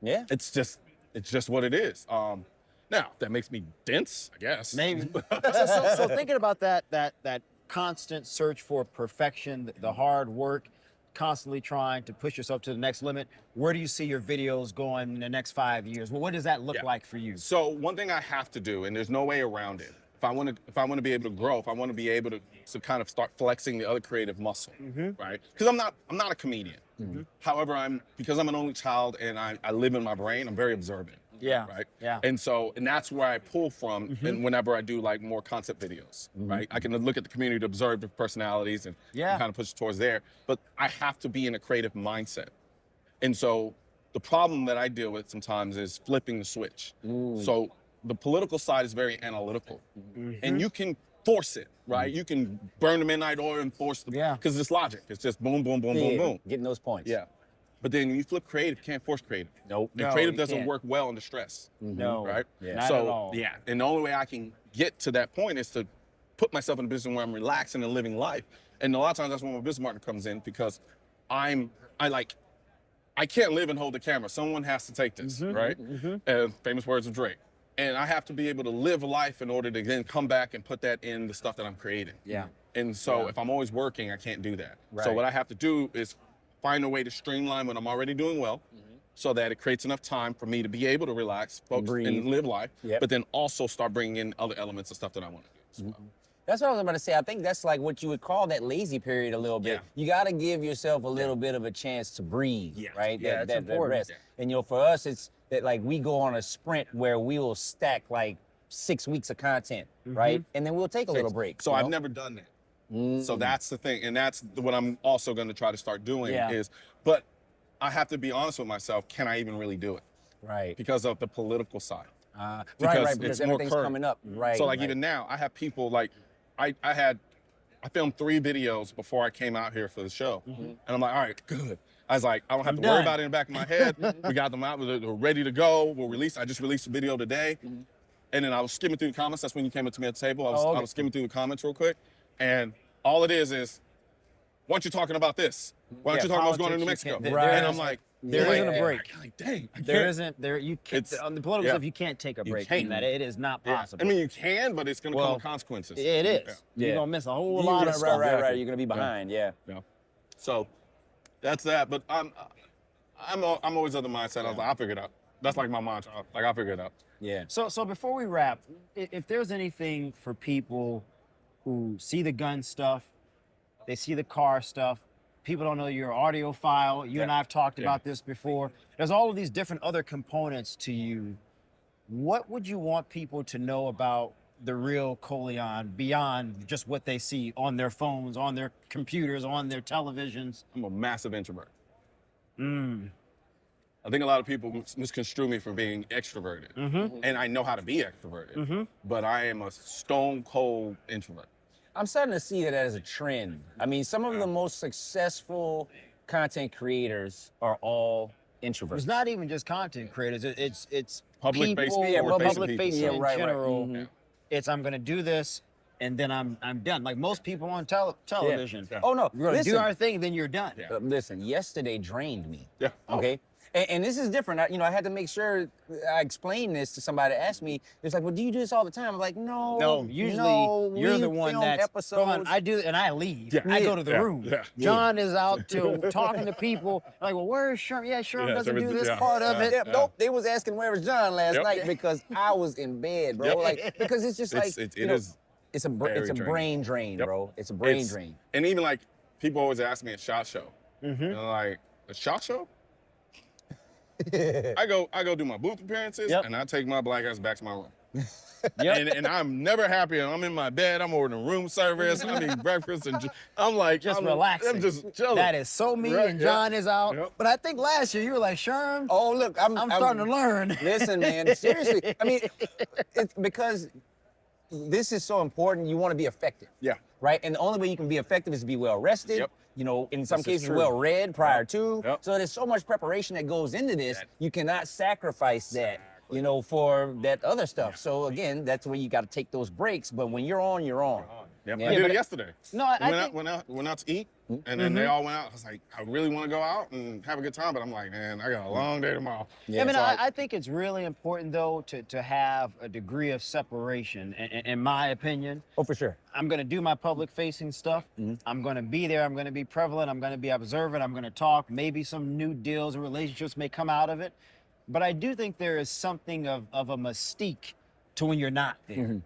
It's just what it is. Now, that makes me dense, I guess. Maybe. So thinking about that constant search for perfection, the hard work, constantly trying to push yourself to the next limit, where do you see your videos going in the next 5 years? Well, what does that look like for you? So one thing I have to do, and there's no way around it, if I want to be able to grow, if I want to be able to kind of start flexing the other creative muscle, right? Because I'm not a comedian. However, because I'm an only child and I live in my brain, I'm very observant. Yeah. Right. Yeah. And that's where I pull from, and whenever I do like more concept videos, right? I can look at the community to observe the personalities and kind of push towards there. But I have to be in a creative mindset. And so the problem that I deal with sometimes is flipping the switch. So the political side is very analytical, and you can force it, right? You can burn the midnight oil and force the, because it's logic. It's just boom, boom, boom, boom, boom. Getting those points. Yeah. But then when you flip creative, you can't force creative. Nope. And creative doesn't work well under stress. No. Right? Yeah. Not So, at all. yeah. And the only way I can get to that point is to put myself in a position where I'm relaxing and living life. And a lot of times that's when my business partner comes in, because I can't live and hold the camera. Someone has to take this, right? Famous words of Drake. And I have to be able to live life in order to then come back and put that in the stuff that I'm creating. Yeah. And so if I'm always working, I can't do that. So Right. what I have to do is find a way to streamline what I'm already doing well, so that it creates enough time for me to be able to relax, focus, and live life, but then also start bringing in other elements of stuff that I want to do as well. That's what I was about to say. I think that's like what you would call that lazy period a little bit. You got to give yourself a little bit of a chance to breathe, right? Yeah, that it's important. rest. And for us, it's that like we go on a sprint where we will stack like 6 weeks of content, right? And then we'll take a little break. So I've never done that. So that's the thing, and that's what I'm also going to try to start doing but I have to be honest with myself, can I even really do it? Right. Because of the political side. Because it's more everything's current. coming up. Right. So like even now, I have people like, I filmed 3 videos before I came out here for the show. And I'm like, all right, good. I was like, I don't have to worry about it in the back of my head. We got them out, they're ready to go. I just released a video today. And then I was skimming through the comments. That's when you came up to me at the table. I was skimming through the comments real quick. And all it is, why aren't you talking about this? Why aren't you talking about what's going on in New Mexico? And I'm like, there isn't a break. Like, dang, You can't, on the political stuff, you can't take a break from that. It is not possible. I mean, you can, but it's going to come with consequences. It is. You're going to miss a whole lot of stuff. Right. You're going to be behind, So that's that. But I'm always of the mindset. I was like, I'll figure it out. That's like my mantra. Like, I'll figure it out. Yeah. So before we wrap, if there's anything for people who see the gun stuff, they see the car stuff, people don't know you're an audiophile. You and I have talked about this before. There's all of these different other components to you. What would you want people to know about the real Colion beyond just what they see on their phones, on their computers, on their televisions? I'm a massive introvert. I think a lot of people misconstrue me for being extroverted. And I know how to be extroverted, but I am a stone cold introvert. I'm starting to see that as a trend. I mean, some of the most successful content creators are all introverts. It's not even just content creators. It's Public people, facing, public facing in right. general. It's I'm gonna do this, and then I'm done. Like most people on television. Oh no, We're gonna do listen. our thing, then you're done. Listen, yesterday drained me. Yeah. Okay. And this is different. I had to make sure I explained this to somebody that asked me. It's like, well, do you do this all the time? I'm like, no. No, usually you're the one that's episodes. I do, and I leave. Yeah. I go to the room. Yeah. John is out to talking to people. Like, well, where's Sherm? Yeah, Sherm doesn't do this part of it. Nope. They was asking where was John last night because I was in bed, bro. Like because it's just like it's a brain drain, bro. It's a brain drain. And even like people always ask me at SHOT Show. And I'm like, a SHOT Show? I go do my booth appearances and I take my black ass back to my room. And I'm never happy. I'm in my bed. I'm ordering room service. I'm eating breakfast, and I'm like, I'm relaxing. I'm just chilling. That is so me. And John is out. But I think last year you were like, Sherm. Oh look, I'm starting to learn. Listen, man, seriously. I mean, it's because this is so important. You want to be effective. Yeah. Right. And the only way you can be effective is to be well rested. In some cases, well read prior to. So there's so much preparation that goes into this. You cannot sacrifice that, for that other stuff. So again, that's where you got to take those breaks. But when you're on, you're on. Yep. Yeah, I did but it yesterday. No, I Went out to eat, and then they all went out. I was like, I really want to go out and have a good time, but I'm like, man, I got a long day tomorrow. Yeah. I mean, So I think it's really important though to have a degree of separation. In my opinion, Oh, for sure. I'm going to do my public facing stuff. I'm going to be there. I'm going to be prevalent. I'm going to be observant. I'm going to talk. Maybe some new deals and relationships may come out of it. But I do think there is something of a mystique to when you're not there.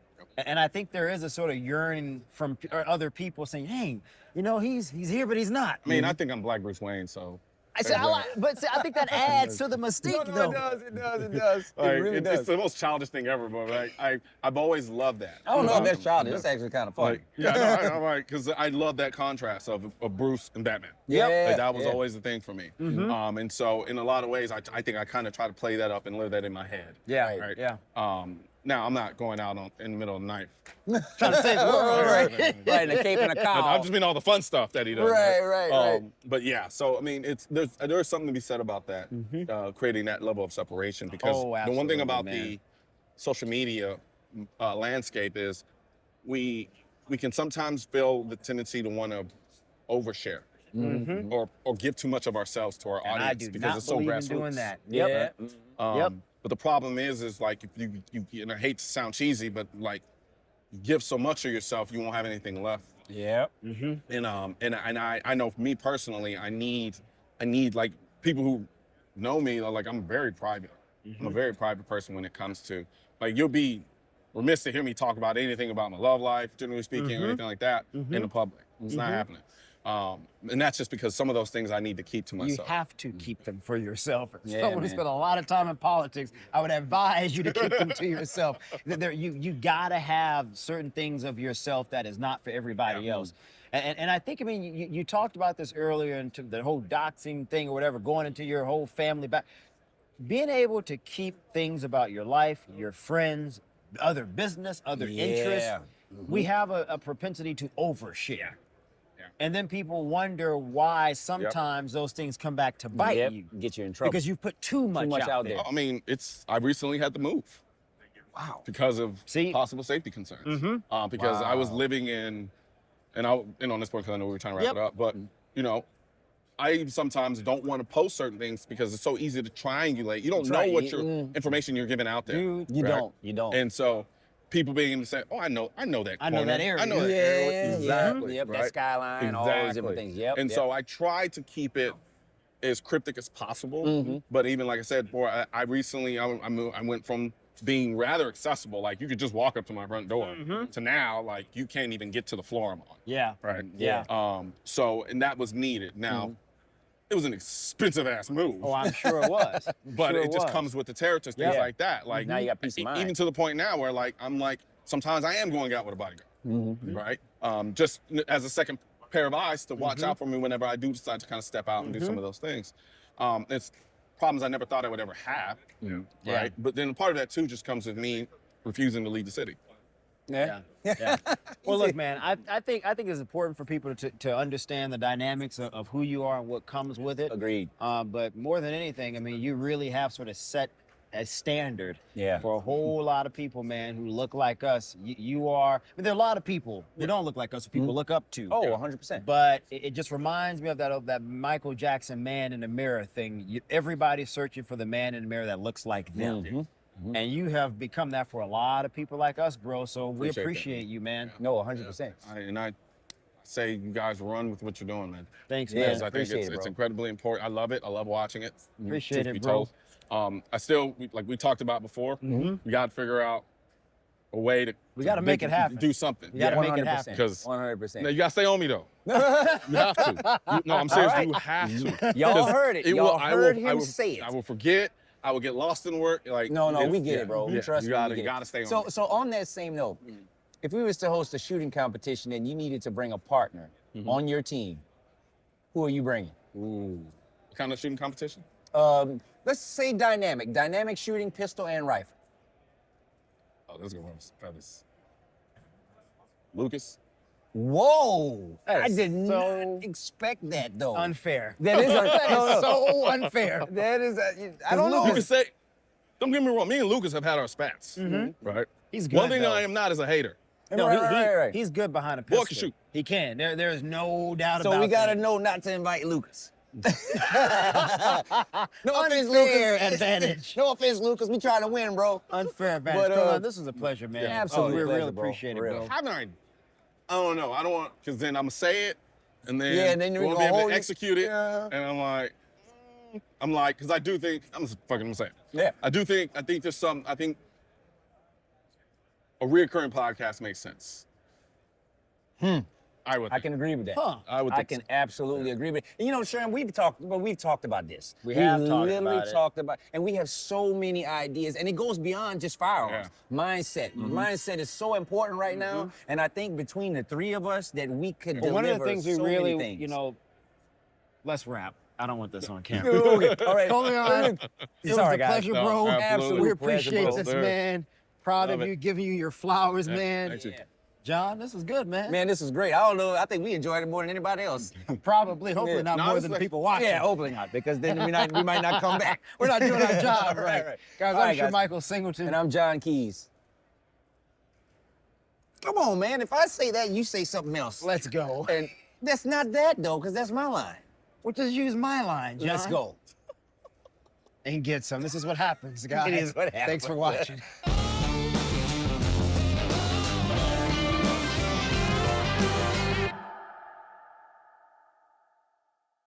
And I think there is a sort of yearning from other people saying, hey, you know, he's here, but he's not. I mean, I think I'm Black Bruce Wayne, so. I said, but see, I think that adds to the mystique, though. It does. Like, It really does. It's the most childish thing ever, but like, I've always loved that. I don't know if that's childish. childish. That's actually kind of funny. Like, yeah, no, I'm like, because I love that contrast of Bruce and Batman. Yep. Like, that was Yeah. always the thing for me. And so in a lot of ways, I think I kind of try to play that up and live that in my head. Yeah, Right. yeah. Now I'm not going out in the middle of the night. Trying to save the world, right? Right, and a cape and a cowl. I've just been all the fun stuff that he does. Right. But yeah, so I mean, there's something to be said about that, creating that level of separation. Because Oh, the one thing absolutely, about man. the social media landscape is we can sometimes feel the tendency to want to overshare or give too much of ourselves to our And I audience do because not it's so believe in grassroots. doing that. Yeah. Yep. But the problem is like if you and I hate to sound cheesy, but like you give so much of yourself, you won't have anything left. Yep. And I know for me personally, I need like people who know me, like I'm very private. I'm a very private person when it comes to like you'll be remiss to hear me talk about anything about my love life, generally speaking, or anything like that in the public. It's not happening. And that's just because some of those things I need to keep to You myself. have to keep them for yourself. As Yeah, someone who man. spent a lot of time in politics, I would advise you to keep them to yourself. You gotta have certain things of yourself that is not for everybody else. And I think, I mean, you talked about this earlier into the whole doxing thing or whatever, going into your whole family back. Being able to keep things about your life, your friends, other business, other interests. We have a propensity to overshare. And then people wonder why sometimes those things come back to bite you. Get you in trouble. Because you put too much out there. I mean, I recently had to move. Wow. Because of See? possible safety concerns. Because I was living in, and I'll end on this point because I know we were trying to wrap it up, but you know, I sometimes don't want to post certain things because it's so easy to triangulate. You don't know what your information you're giving out there. You right? don't. And so people being able to say, oh, I know that corner. I know that area. I know that area. Exactly. Yep, right? that skyline, all those different things. Yep. And so I try to keep it as cryptic as possible. But even like I said before, I recently, I went from being rather accessible, like you could just walk up to my front door, to now, like you can't even get to the floor I'm on. Yeah. Right. Yeah. So, and that was needed. Now, it was an expensive ass move. Oh, I'm sure it was. But Sure it just was. comes with the territory, things Yeah. like that. Like Now you got peace of mind. Even to the point now where like I'm like sometimes I am going out with a bodyguard, right? Just as a second pair of eyes to watch out for me whenever I do decide to kind of step out and do some of those things. It's problems I never thought I would ever have, right? Yeah. But then part of that too just comes with me refusing to leave the city. Yeah. Well, look, man, I think it's important for people to understand the dynamics of who you are and what comes with it. Agreed. But more than anything, I mean, you really have sort of set a standard Yeah. for a whole lot of people, man, who look like us. You are, I mean, there are a lot of people who don't look like us, who people look up to. Oh, 100%. But it just reminds me of that Michael Jackson man in the mirror thing. Everybody's searching for the man in the mirror that looks like them. And you have become that for a lot of people like us, bro. So we appreciate you, man. No, 100%. I say you guys run with what you're doing, man. Thanks, Yeah. man. Because I think appreciate it's it, bro. incredibly important. I love it. I love watching it. Appreciate truth it, be bro. told. I still, like we talked about before, we got to figure out a way to We gotta make it happen. do something. We gotta make it 100%. happen. Because 100%. now you gotta stay on me though. You have to. No, I'm serious. You have to. Y'all 'Cause heard it. will- Y'all I heard will- him I will, say it. I will forget. I will get lost in work. Like No, we get it, bro. Yeah, Trust you me. gotta, we you get it. gotta stay on. So on that same note, if we was to host a shooting competition and you needed to bring a partner on your team, who are you bringing? Ooh. What kind of shooting competition? Let's say dynamic shooting, pistol and rifle. Oh, this is gonna feathers. Lucas. Whoa! That I is did so not expect that though. Unfair. That is so unfair. That is. I don't know. You can say, don't get me wrong. Me and Lucas have had our spats, right? He's good, One thing though. I am not is a hater. No, Right. he's good behind a Boy pistol. can shoot. He can. There's no doubt So about we gotta that. know not to invite Lucas. No offense, Unfair Lucas. advantage. No offense, Lucas. We trying to win, bro. Unfair advantage. But, Colion, this was a pleasure, man. yeah, absolutely We pleasure, really bro. appreciate it, For real. bro. How do I don't know. I don't want, because then I'm going to say it, and then, Yeah, and then you we won't gonna be able hold to it. execute it. Yeah. And I'm like, because I do think, I'm just fucking going to say it. Yeah. I think there's I think a reoccurring podcast makes sense. I would I think. can agree with that. Huh. I would I think can so. absolutely agree with it. And you know, Sharon, we've talked about this. We have talked literally about it. talked about, and we have so many ideas, and it goes beyond just firearms. Mindset. Mindset is so important right now, and I think between the three of us that we could Well, one deliver of the things we so really, many things. you know, let's wrap. I don't want this on camera. Okay, all right. Colion, it was Sorry, a guys. pleasure, No, bro. absolutely. We Pleasure, appreciate bro. this, Sir. man. Proud Love of it. you, giving you your flowers, Yeah, man. thank you. John, this was good, man. Man, this is great. I don't know. I think we enjoyed it more than anybody else. Probably, hopefully Yeah. not No, more it's than the like- people watching. Yeah, hopefully not, because then we might not come back. We're not doing our job right. Right. Guys, All I'm right, sure guys. Michael Singleton. And I'm John Keys. Come on, man. If I say that, you say something else. Let's go. And that's not that, though, because that's my line. We'll just use my line. Let's John. go. And get some. This is what happens, guys. It is what Thanks for happens. watching.